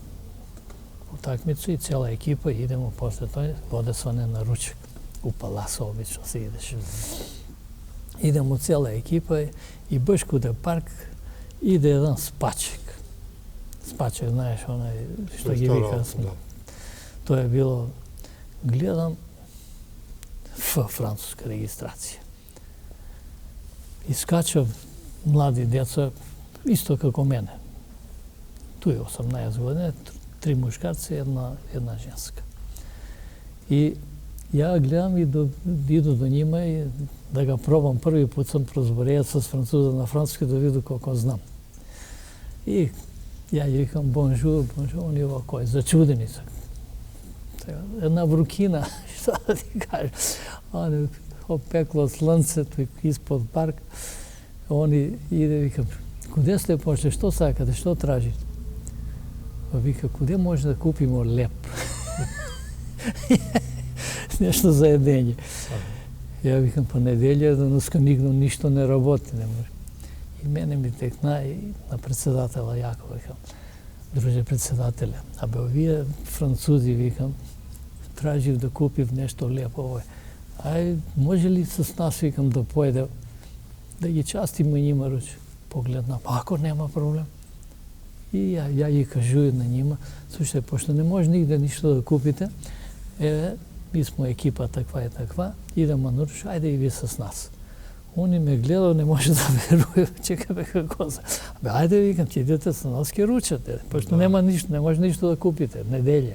утакмицу и цела екипа идемо после тој водесване на ручек. У Паласа обично се идеше. Идемо цела екипа и баш куде парк иде еден спачек. Спачек, знаеш, онај што ги вика. Тоа е било, гледам, француска регистрација. Искачав млади деца, исто како мене. Туј е 18 години, 3 мушкарци, една женска. И ја гледам и иду до нима и да ga пробам. Први пат сам прозборејат с француза на француски да виду колко знам. И ја ја викам бонжур, они овако, зачудени се. Една врукина, што да ти кажа. Они опекло слънцето испод парк. Они иде, викам, куде сте пошли, што сакате, што тражите? Вика, куде може да купимо леп? Нешто за едење. Ја викам, па неделја, денеска ништо не работи, не може. И мене ми текна и на председателя Јаков, викам, друже председателе, абе овие французи, викам, тражив да купив нешто лепо овој. Ај, може ли с нас, викам, да поеде, да ги частиме нима руч? Погледна, па ако нема проблем. И ја ги кажујам на нима, слушај, пошто не може нигде ништо да купите, ми смо екипа таква и таква, идемо на руч, ајде и ви с нас. Они ме гледал, не може да веруе, чека бе како за. Абе, ајде, викам, ќе идете с нас, ќе ручате, пошто нема ништо, не може ништо да купите, неделја.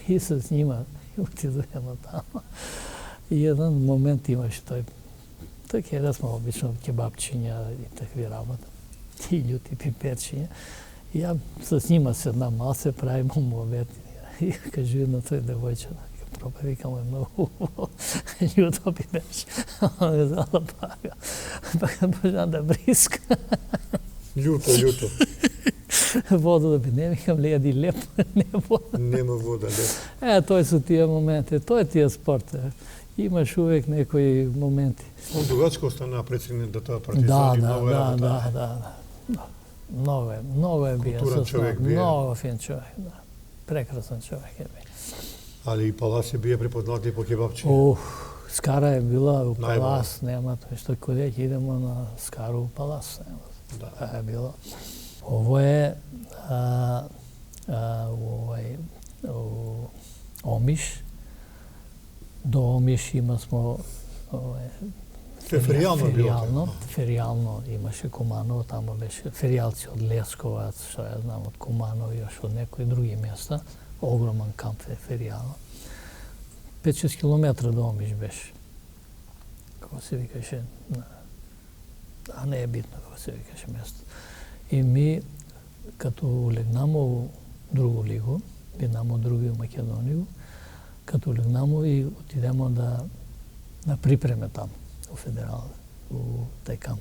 И с нима отидуваме тамо. И еден момент имаше тој, така да сме обично кебапчиња и такви работа, и љути пиперчиња. И ја с нима седна мал се правим му обед. И кажу на тој девојче, пробај, викам, е многу љуто пиперче. Он е зала пага. Па почна да бриска. Љуто. Вода да би не, викам, леди леп, не вода. Нема вода, леп. Тој су тие моменти, тој е тие спорт. Имаш увек некои моменти. Он дугачко остана председник да тоа партизан и много работа. Да. Много е бија. Културен човек бија. Много фин човек, да. Прекрасен човек е бија. Али и Палас е бија препознат и по кебапче. Скара е била у Палас, нема тој што куде ќе идемо на Скару у Палас, нема. Да, е било. Ово е Омиш. До Омиш има смо Феријално имаше Куманово, тамо беше феријалци од Лесковац, што ја знам, од Куманово и од некои други места. Огромен камп е Феријално. 5-6 километра до Омиш беше. Како се викаше, а не е битно како се викаше место. И ми, като улегнамо у другу лигу, биднамо други у Македонiju, като улегнамо и отидемо да припреме таму, у федерал, у тај камп.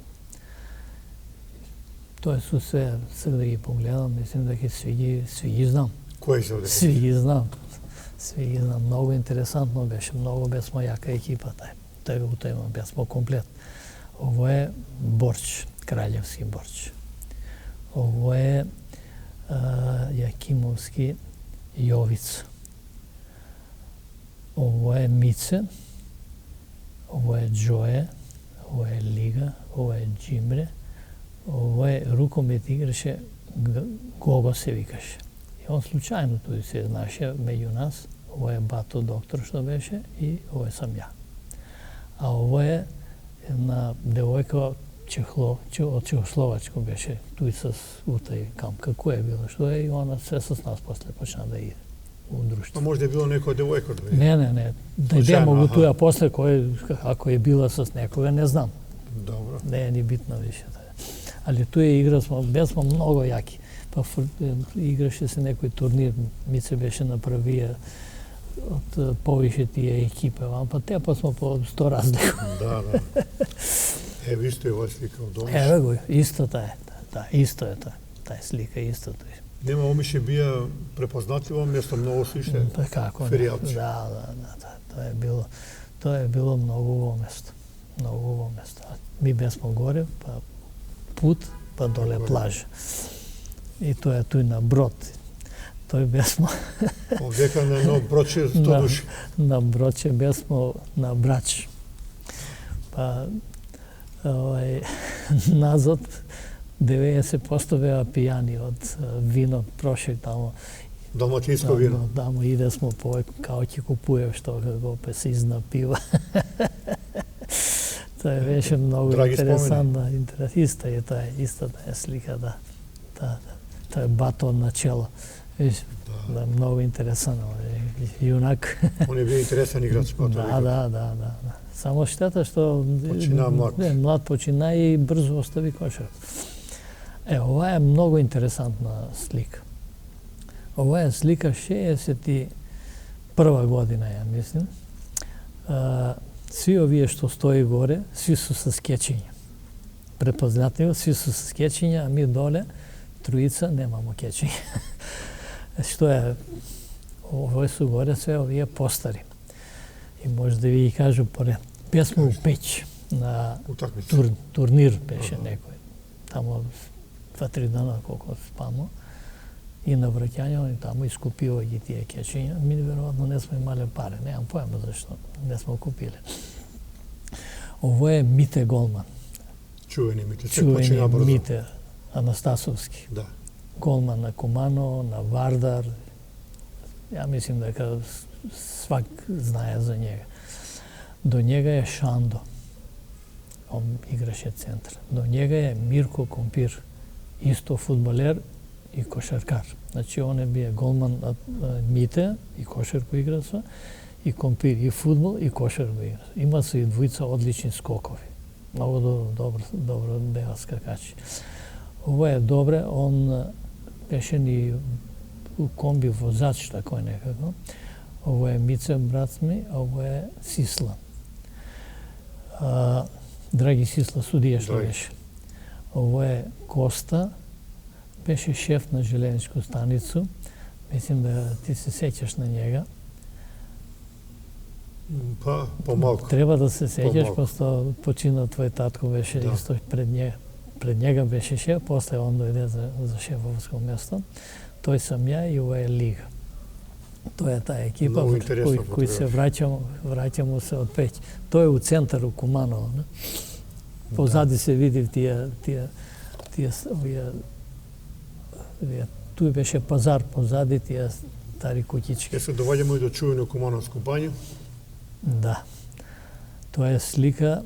Тоа су се, сега да ги погледам, мислим да ги сви ги знам. Кои се овде? Сви ги знам. Сви ги знам, многу интересантно беше, многу бесмо јака екипа тај го има, бесмо комплет. Ово е Борч, Краљевски Борч. Ово е Јакимовски Јовица. Ово е Мице, ово е Џое, ово е Лига, ово е Џимре, ово е рукомет играше, Гого се викаше. И он случајно тој се знаеше меѓу нас. Ово е Бато доктор што беше и ово сам ја. А ово е една девојка од Чехословачко беше, тој со утај камка, кој е било, што е, и она се со нас после почна да иде у друштво. А може да е било некоја девојка? Не. Да иде могу туја после, ако е била со некога, не знам. Добро. Не е ни битно више. Али туја игра бесмо многу јаки. Па играше се некој турнир, Мице беше направија од повише тие екипи, па те па смо по 100 разлика. Да. Еве исто е ова слика од Омиш. Еве го, исто таа е. Да, исто е таа слика, исто тој. Нема Омиш бија препознатливо место, многу слише. Па како? Феријалци. Да. Тоа е било многу убаво место. Многу убаво место. Ми бесмо горе, па пут, па доле плажа. И тоа е тој на брод. Тој бесмо... Овдека на едно броче 100 души. На броче бесмо на Брач. Па, назад 90% беа пијани од вино, прошек тамо. Далматинско вино. Тамо иде смо по као ќе купуев што како се изнапива. Тоа беше многу интересантно. Иста е слика, да. Тоа е Бато на чело. Да, многу интересантно. Јунак. Он е бил интересен играч, Бато. Да. Само штета што почина млад. Млад почина и брзо остави кошар. Ова е многу интересантна слика. Ова е слика 61 година, ја мислим. Сви овие што стои горе, сви су со скечиња. Препознатливо, сви су со скечиња, а ми доле троица немамо кечиња. Што е, овој су горе све овие постари. И може да ви кажу поред. Бесмо у Пеќ на турнир беше некој. Тамо 2-3 дана колку спамо. И на враќање и таму искупива ги тие кечиња. Ми веројатно не сме имале пари, немам појма зашто не сме купиле. Ово е Мите голман. Чувени Мите Анастасовски. Да. Голман на Кумано, на Вардар. Ја мислим дека свак знае за njega. До njega е Шандо. Он играше центар. До njega е Мирко Компир. Исто фудбалер и кошаркар. Значи, он е бие голман од Мите и кошарку играса, и Компир и фудбал и кошарку играса. Има се и двојца одлични скокови. Многу добро беа скакачи. Ово е добре, он беше ни комби возач, тако некако. Ово е Мице, брат ми, а ово е Сисла. Драги Сисла, судија што беше. Ово е Коста, беше шеф на железничку станицу. Мислим да ти се сеќаш на njega. Па, помалку. Треба да се сеќаш, просто почина твој татко беше исто пред njega. Пред njega беше шеф, после он дојде за шефовско место. Тој сам ја и ова е Лига. Тоа е таа екипа кој се враќамо се од Пеќ. Тоа е у центару Куманово, не? Позади се види тие туј беше пазар позади тие стари куќички. Ќе се доваѓаме и до чувено Кумановско бања. Да. Тоа е слика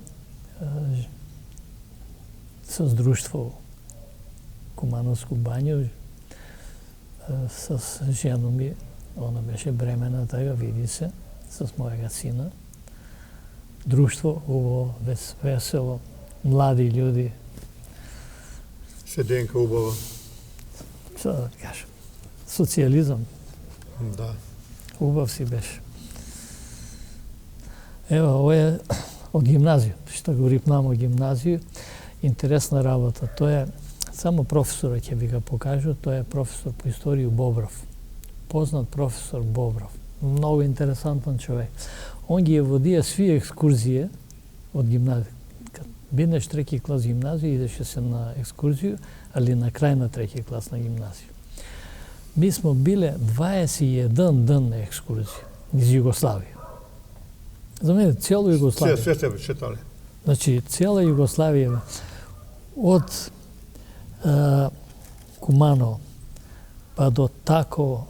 со друштво Кумановско бања со жена ми. Она беше бремена, така види се, со мојega сина. Друштво, убаво, весело, млади људи. Седенка убава. Што да кажам? Социјализам. Да. Убав си беше. Ево, ово е од гимназија, што го рипнамо гимназија. Интересна работа. Тоа е, само професорот ќе ви го покажу, тоа е професор по историја Бобров. Познат професор Бобров. Много интересантен човек. Он ги водија сви екскурзije од гимназија. Kad бидеш трети клас гимназија, идеше се на екскурзiju, ali na крај на трети клас на гимназија. Mi smo bile 21 dan na ekskurziji iz Jugoslavije. Za mene cijelu Jugoslaviju. Sve ste čitali? Znači, cijela Jugoslavija od Kumano pa do tako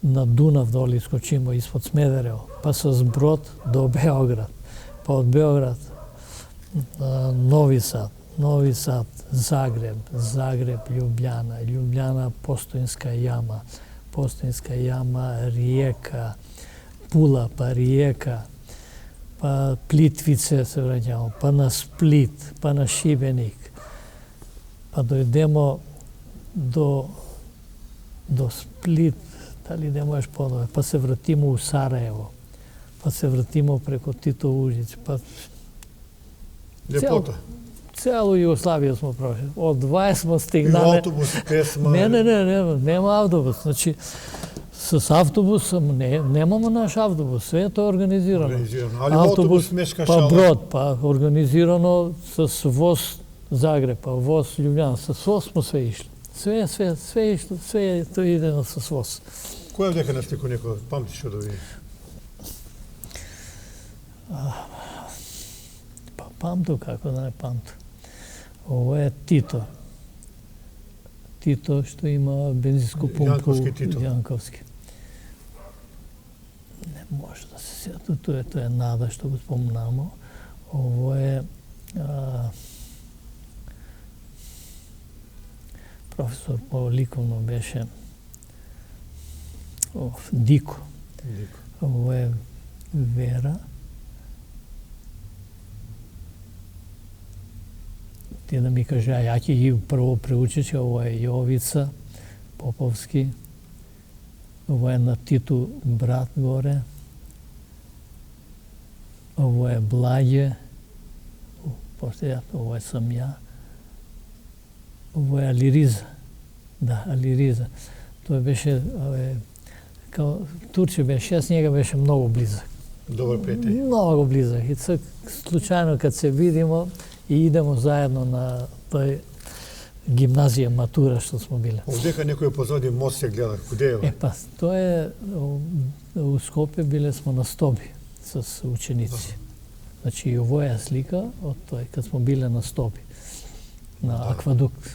na Dunav doli skočimo ispod Smederevo, pa sa Zbrod do Beograd, pa od Beograd Novi Sad, Zagreb, Ljubljana, Postojinska jama, Rijeka, Pula, pa Rijeka, pa Plitvice se vraćamo, pa na Split, pa na Šibenik, pa dojdemo do Split, da li idemo još ponove, pa se vratimo u Sarajevo, pa se vratimo preko Tito Užić, pa Ljepota. Celu Jugoslaviju smo prošli. Od 20 smo stignali. Ima autobus, pesma? Nema autobus. Znači, s autobusom nemamo naš autobus, sve je to organizirano. Ali autobus smeška šala? Pa brod, pa organizirano s voz Zagreb, pa voz Ljubljana, sa voz smo sve išli. Sve išlo, sve je to ideno sa voz. Ko je ovdje nas neko neko pamtiš od ovih? Pa pamtu, kako da ne pamtu. Ovo je Tito. Tito što ima benzinsku pumpu. Jankovski Tito. Jankovski. Ne može da se sjeti. To je Nada što ga spomenamo. Ovo je profesor po likovnom beše Diko. Ovo je Vera. Ti da mi kaže, a ja ću ih prvo preučiti, ovo je Jovica Popovski, ovo je na Titu brat gore, ovo je Blađe, ovo sam ja, ovo je Aliriza, da, Aliriza. To je beše, kao Turče beše, ja s njega beše mnogo blizak. Dobar prijatelj. Mnogo blizak. I sad, slučajno kad se vidimo, i idemo zajedno na toj gimnazije matura što smo bile. Ovdje kad neko je pozadnji most se gleda, gdje je? Pa to je, u Skopje bile smo na Stobi s učenici. Znači i ovo je slika od toj, kad smo bile na Stobi, na akvadukt.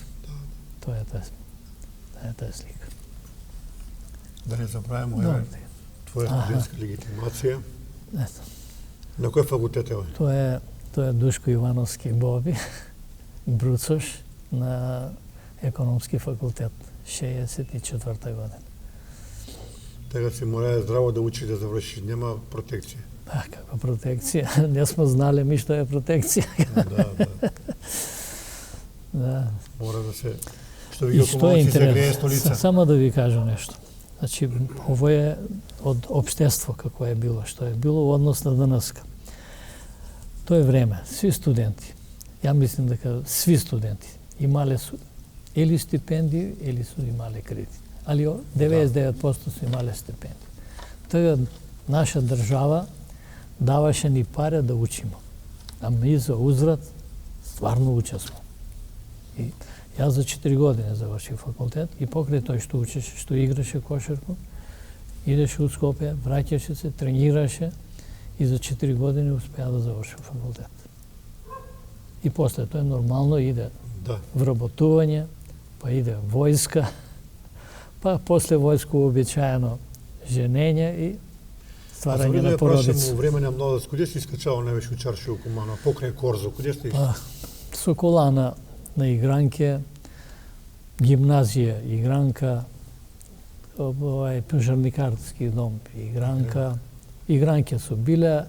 To je ta slika. Da ne zapravimo, tvoja studentska legitimacija. Na koje fakultete je? To je Duško Ivановski Bobi, Brucoš, na ekonomski fakultet, 64. godina. Tega si mora zdravo da uči da završiš, nema protekcije. Pa, kako protekcija? Nismo znali mi što je protekcija. Da. Mora da se, što vi okomoci zagreje stolica. Samo da vi kažem nešto. Znači, ovo je od opštestva kako je bilo, što je bilo u odnos na danaska. To je vreme. Svi studenti, ja mislim da svi studenti imali su ili stipendiju ili su imali kredit. Ali 99% su imali stipendiju. Toga naša država davaše ni pare da učimo. A mi za uzvrat stvarno učili smo. I ja za 4 godine završio fakultet i pokraj to što učiš, što igraše košarku, ideš u Skopje, vraćaš se, treniraš i za 4 godine uspija da završim fakultet. I posle to je normalno, ide вработување, pa ide vojska, pa posle vojsku uobičajeno ženenje i stvaranje na porodicu. A za vreme na mladost, gdje si iskačao najviše u čaršiju Kumano, pokraj Korzu, gdje ste išli? Pa, Sokolana na igranke, gimnazije igranka, Žarnikarski dom igranka. Igranke su bile,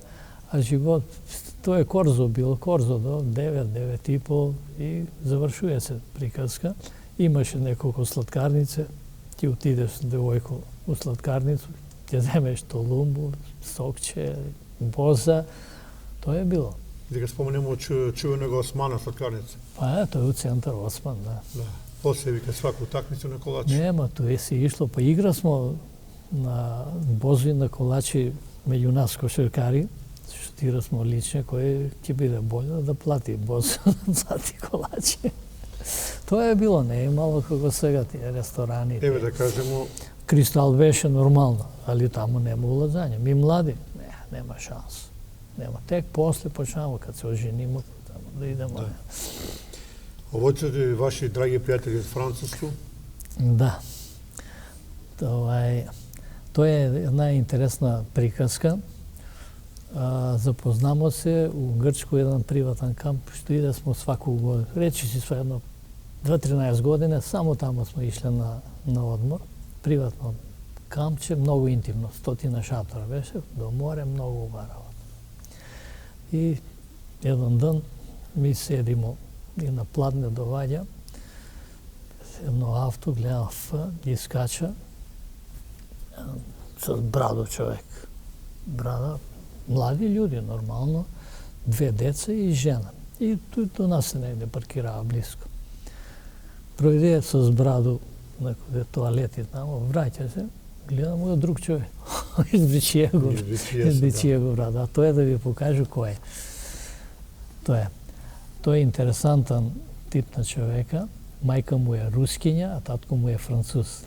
a život, to je Korzo bilo, Korzo do 9,5 i završuje se prikazka. Imaš nekoliko slatkarnice, ti utideš devojku u slatkarnicu, ti zemeš tolumbu, sokće, boza, to je bilo. Da ga spomenemo čuvenog Osmana slatkarnice. Pa to je u centar Osman, da. Poslije vi kad svaku utakmicu na kolač. Nema, tu je si išlo, pa igra smo на бози, на колачи меѓу нас кошаркари, штира смо лични, кој ќе биде боле да плати боз, да плати колачи. Тоа е било, не е мало како сега тие ресторани. Еве да кажемо, Кристал беше нормално, али таму нема улазање. Ми млади, нема шанс. Нема. Тек после почнемо, кад се оженимо, таму да идемо. Да. Овојците ваши драги пријатели од Француско? Да. Тоа е една интересна приказка. Запознамо се у Грчко еден приватен камп, што иде смо сваку година. Речи си со едно 2-13 години, само таму смо ишле на одмор. Приватно кампче, многу интимно, 100 шатора беше, до море, многу убаво. И еден ден ми седимо и на пладне доваѓа едно авто, гледам ги скача с брадо човек. Брада, млади луѓе, нормално, 2 деца и жена. И тој до нас се негде паркирава близко. Пројде с брадо на тоалети тамо, враќа се, гледам го друг човек. Избричие го брада. А тоа е да ви покажу кој е. Тоа е интересантен тип на човека. Мајка му е рускиња, а татко му е француз.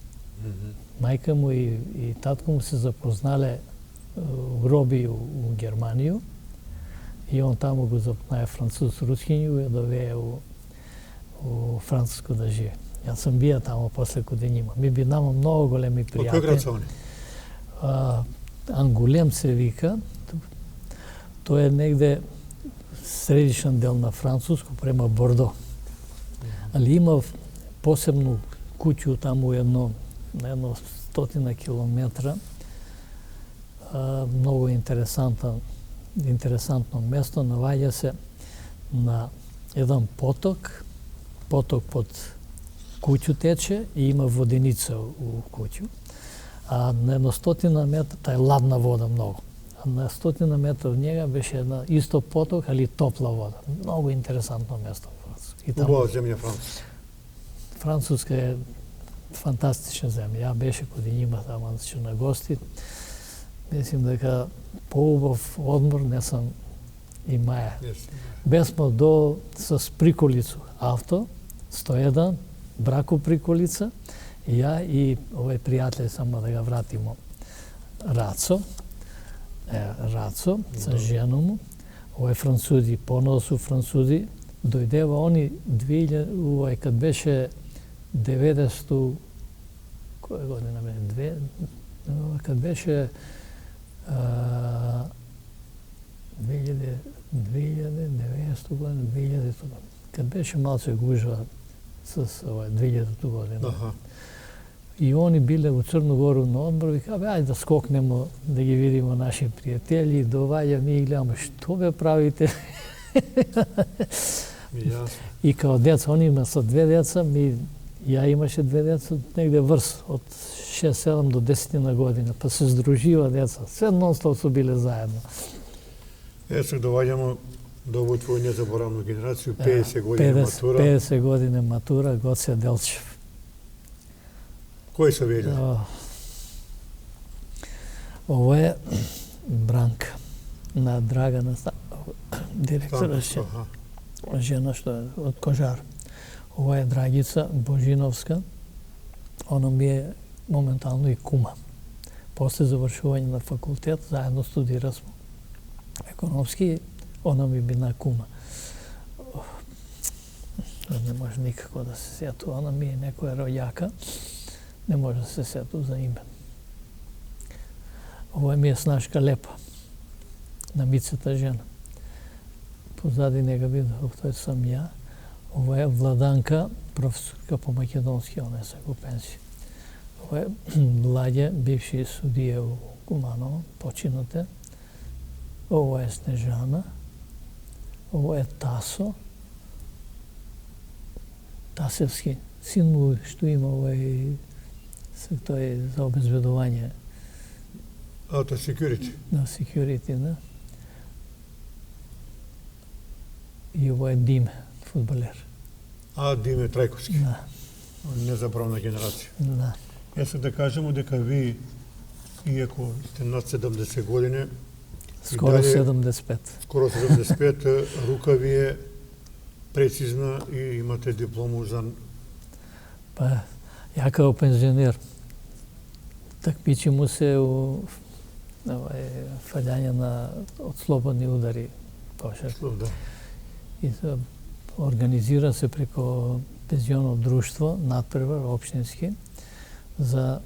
Мајка му и татко му се запознале роби у Германија и он таму го запознае француз рускињу и ја довее у Француско да живе. Јас сам бија таму после каде нима. Ми би нама многу големи пријатели. Од кој град се они? Ангулем се вика. Тоа е негде средишен дел на Француско према Бордо. Али има посебно куќу таму на едно 100 километра. Многу интересантно место, наоѓа се на еден поток под куќу тече и има воденица у куќу. А на едно 100 метра, таа е ладна вода многу. А на 100 метра од njega беше една исто поток, али топла вода. Многу интересантно место. Убава земја Француска. Француска е фантастична земја. Ја беше каде нима таму на гости. Мислим дека поубав одмор не сам имаја. Бесмо с приколицу авто, 101, брако приколица, и ја и овој пријател, само да го вратимо, Рацо, со жена му, овој французи, поносу французи, дојдева они 2000, кад беше 90, која година беше? Кад беше 2000, 90 година, 2000 година. Кад беше малце гужва с 2000 година. И они биле у Црногору на одмор, вика, ајде да скокнемо, да ги видимо наши пријатели, доваѓа, ми гледаме, што бе правите? И као деца, они има со 2 деца, ја имаше 2 деца, негде врз, од 6-7 до 10 на година, па се здружива деца, се нон-стоп су биле заедно. Сега доваѓамо до овој твој незаборавну генерација, 50 години матура. 50 години матура, Гоце Делчев. Кој се веле? Ово е Бранка, на Драгана, директора жена што е од Кожар. Ово е Драгица Божиновска, она ми е моментално и кума. После завршување на факултет, заедно студира смо економски, она ми бина кума. Не може никако да се сету, она ми е некоја роѓака, не може да се сету за име. Ово ми е Снашка Лепа, на Мицата жена. Позади нега видов, тој сум ја. Ово е Владанка, професорка по македонски, она е сега у пенсија. Ово е Младе, бивши судија у Куманово, починате. Ово е Снежана. Ово е Тасо. Тасевски. Син му што има овој, тој за обезбедување. Auto security. Да, security, да. И ово е Диме, фудбалер. Диме Трајковски. Да. Незабравна генерација. Да. Јас да кажемо дека ви Иако сте над 70 години, Скоро дале, 75. скоро 75, рука ви е прецизна и имате диплому за... Па, ја као пензионер, такмичи му се у фалјање од слободни удари кошарка. Да. И организира се преко пензионно друштво, надпревар, општински, за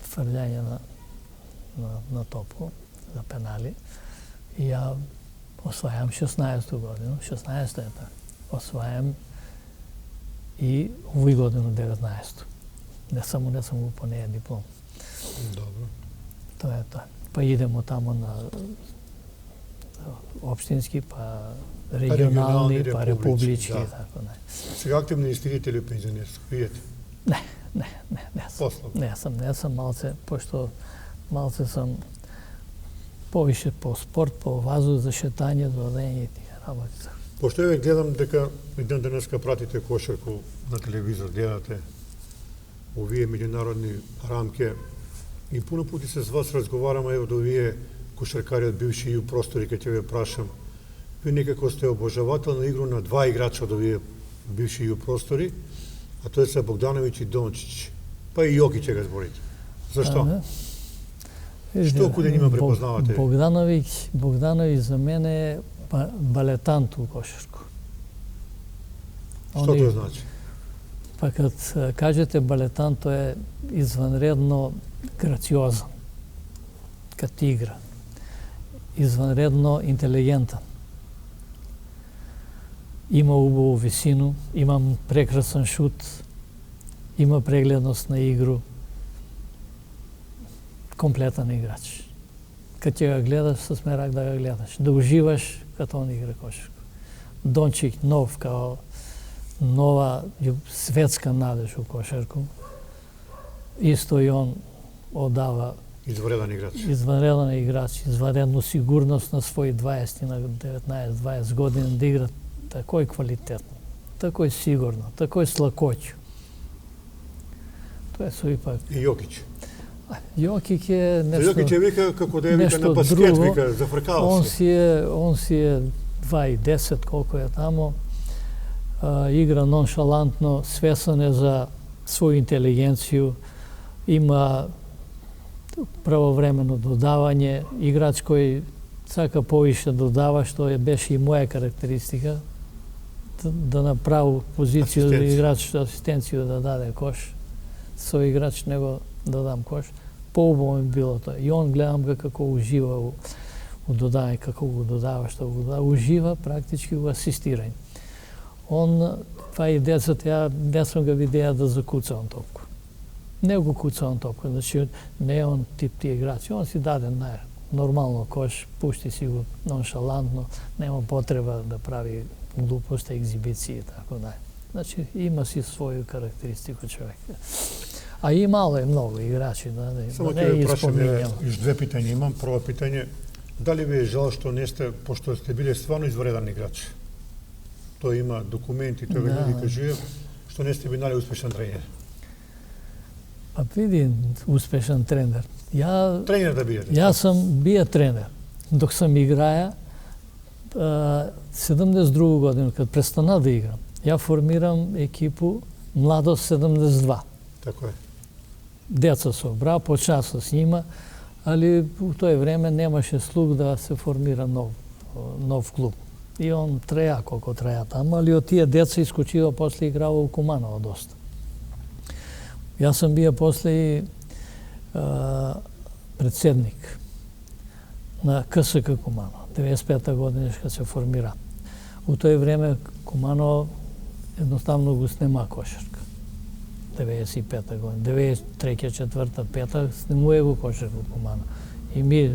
фрлјање на топко, за пенали. И ја освајам 16 година, 16-та е така. Освајам и овој годину 19-то. Не само го понеја диплом. Добро. Тоа е тоа. Па идемо тамо на општински, па регионални, па републички, да. така не. Сега активни истирите ли пензионерство? Видите? Не сум. Послабо. Не сум малце, пошто малце сам повише по спорт, по вазу за шетање, за одење и тие работи. Пошто еве гледам дека и ден денеска пратите кошарку на телевизор, гледате овие меѓународни рамки и пуно пати се с вас разговараме еве до овие кошаркари од бивши ју простори, кај ќе ве прашам. Вие некако сте обожавател на игру на два играча од овие бивши ју простори, а тоа се Богдановиќ и Дончич. Па и Јокич ќе га зборите. Зашто? Што куде нима препознавате? Богдановиќ за мене е балетант у кошарку. Што тоа значи? Па кад кажете балетант, тоа е изванредно грациозен, кад игра. Изванредно интелигентен. Има убаву висину, има прекрасен шут, има прегледност на игру. Комплетен играч. Кад ќе го гледаш, со смерак да го гледаш, да уживаш като он игра кошарку. Дончик нов, као нова светска надеж у кошарку. Исто и он одава изванреден играч, изванредно сигурност на своји 20 на 19-20 години да игра такој квалитетно, такој сигурно, такој с лакоќу. Тоа е соипак. И Јокич. Јокич е нешто... Јокич е вика како да е вика на баскет, вика, зафркава се. Он си е 2,10, колко е тамо. Игра ноншалантно, свесен е за своја интелигенцију, има правовремено додавање, играч кој сака повише додава, што беше и моја карактеристика, да направи позиција за играч, асистенцију да даде кош. Со играч него да дам кош. Поубаво ми било тоа. И он гледам како ужива у додавање, како го додава, што го додава. Ужива практички у асистирање. Он, 2010, ја не сум ga видеа да закуца он топку. Не го куца он топку, значи не е он тип тие играчи. Он си даде нормално кош, пушти си го ноншалантно, нема потреба да прави глупост, екзибиции и така да. Значи има си своју карактеристику човек. А имало е многу играчи, да не испоминјам. Još две питања имам. Прво питање, дали ви е жал што не сте, пошто сте биле стварно извреден играч? Тоа има документи, тоа ви луѓе кажува, што не сте бинали успешен тренер? Па види, успешен тренер. Тренер да биете? Јас сам бија тренер. Док сам играја, 72 година, кад престана да играм, ја формирам екипу Младост 72. Така е. Деца со бра, почна с нима, али у тој време немаше слух да се формира нов клуб. И он треја колко треја таму, али од тие деца искочива после играва у Куманово доста. Јас сам бија после и председник на КСК Куманово, 95-та година што се формира. У тој време Куманово едноставно го снема кошарка. 95-та година, 93-та, 4-та, 5-та снемуе го кошарка Куманово. И ми,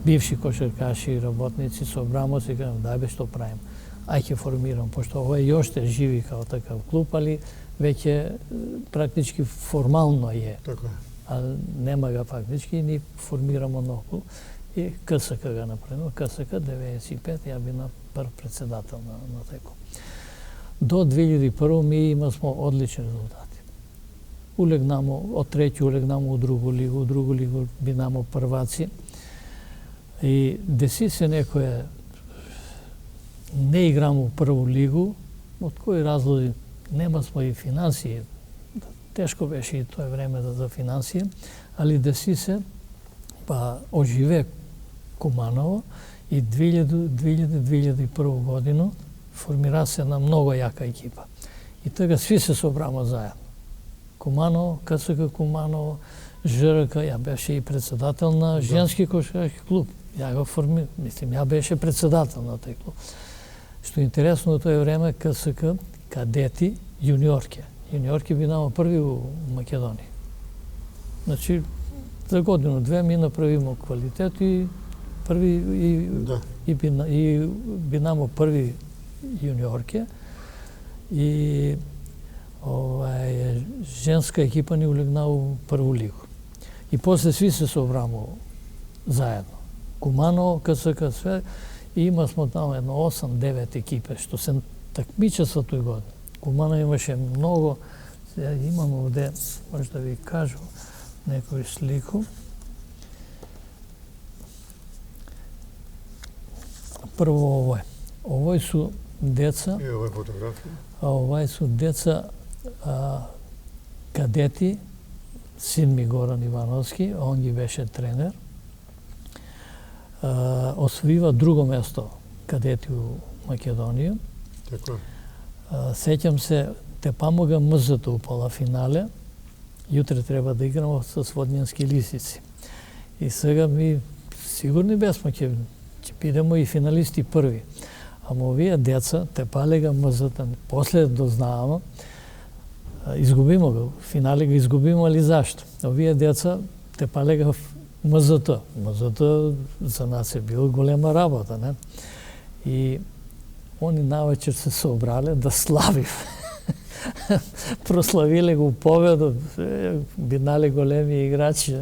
бивши кошаркаши и работници, собрамо се кажам, дај бе што правим. Ај ќе формирам, пошто ова е јоште живи као такав клуб, али веќе практички формално е. Така е. А нема га фактички, ни формирамо нов клуб. И КСК га направено. КСК 95, ја бина прв председател на тој клуб. До 2001 ми имасмо одлични резултати. улегнамо, од треќи улегнамо у другу лигу бинамо прваци. И деси се некоја не играмо у прву лигу, од кои разлози нема своји финансии. Тешко беше и тоа време за финансии, али деси се, па оживе Куманово и 2000-2001 годину формира се една многу јака екипа. И тога сви се собрамо заедно. Куманово, КСК Куманово, ЖРК, ја беше и председател на женски кошарки клуб. Ја го ја беше председател на тој клуб. Што е интересно во тоа време КСК кадети јуниорки. Јуниорки бинамо први у Македонија. Значи, за годину-две ми направимо квалитет и први и бинамо први јуниорки и женска екипа ни улегна у прву лигу. И после сви се собрамо заедно. Куманово, КСК, све, и има смо таму едно 8-9 екипе, што се такмичества тој година. Куманово имаше многу, имам овде, може да ви кажу, некој слику. Прво овој. Овој су деца. И овој фотографија. А овој су деца кадети, син ми Горан Ивановски, он ги беше тренер. Освоива друго место кадети у Македонија. Така. Сеќам се, те помога МЗ-то у полафинале. Јутре треба да играмо со Водњански лисици. И сега ми сигурни бесмо ќе бидеме и финалисти први. Ама овие деца, те палега МЗ-та, после дознаваме, изгубимо го, финале го изгубимо, али зашто? Овие деца, те палега МЗ-та. МЗ-та за нас е бил голема работа, не? И они навечер се собрале да славим. Прославиле го победу, бинале големи играчи.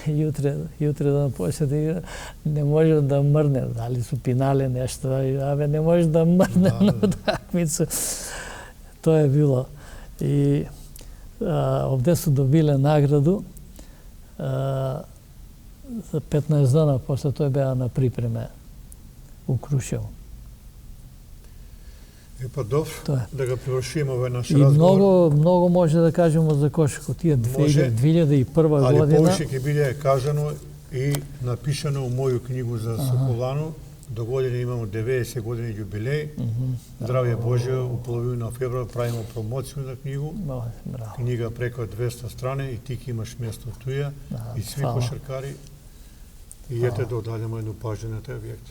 Јутре да почне да игра, не може да мрне, дали су пинале нешто, абе не може да мрне на такмица. Тоа е било. И овде су добиле награду за 15 дана, после тоа беа на припреме у Крушево. И па добро, да го привршиме овој наш и разговор. Многу може да кажеме за кошаркот. Тие 2001 али година. повеќе ќе биде кажано и напишано у моју книгу за Соколано. До година имамо 90 години јубилеј. Здравје Божје, у половина февруар правиме промоција на книгу. Книга преку 200 страни и ти ќе имаш место туја и сви кошаркари. И ете да одадеме едну пажа на тој објект.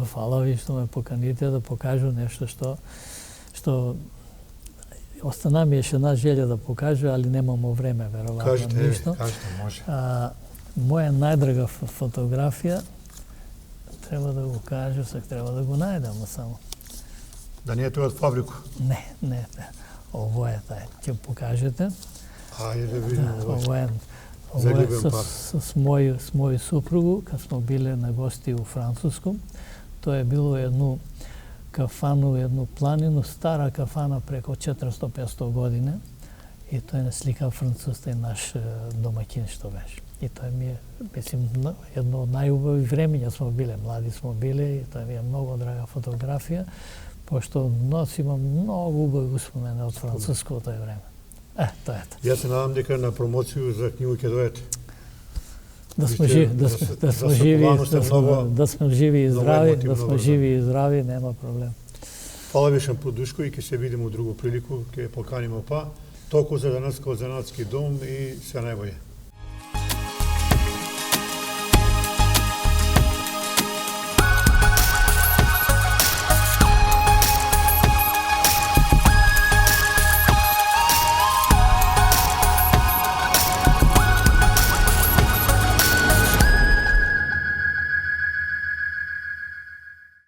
Фала ви што ме поканите да покажу нешто што остана ми еше една желја да покажу, али немамо време, веројатно. Кажете, може. Моја најдрага фотографија, треба да го кажу, сега треба да го најдам само. Да не е тоа од фабрику? Не. Ово е тај. Ќе покажете. Ајде да видиме. Ово е с мој супругу, кога смо биле на гости у Француско. Тоа е било едну кафану, едну планину, стара кафана преку 400-500 години. И тоа е слика француста и наш домаќин што беше. И тоа ми е, мислим, едно од најубави времења смо биле, млади смо биле, и тоа ми е многу драга фотографија, пошто носима многу убави успомени од Француско во тоа време. Тоа е. Јас се надам дека на промоцију за книгу ќе дојдете. Да сме живи и здрави, нема проблем. Фала ви Шампудушко и ќе се видиме у другу прилику, ќе поканиме па. Толку за денеска од Занатски дом и се најбоље.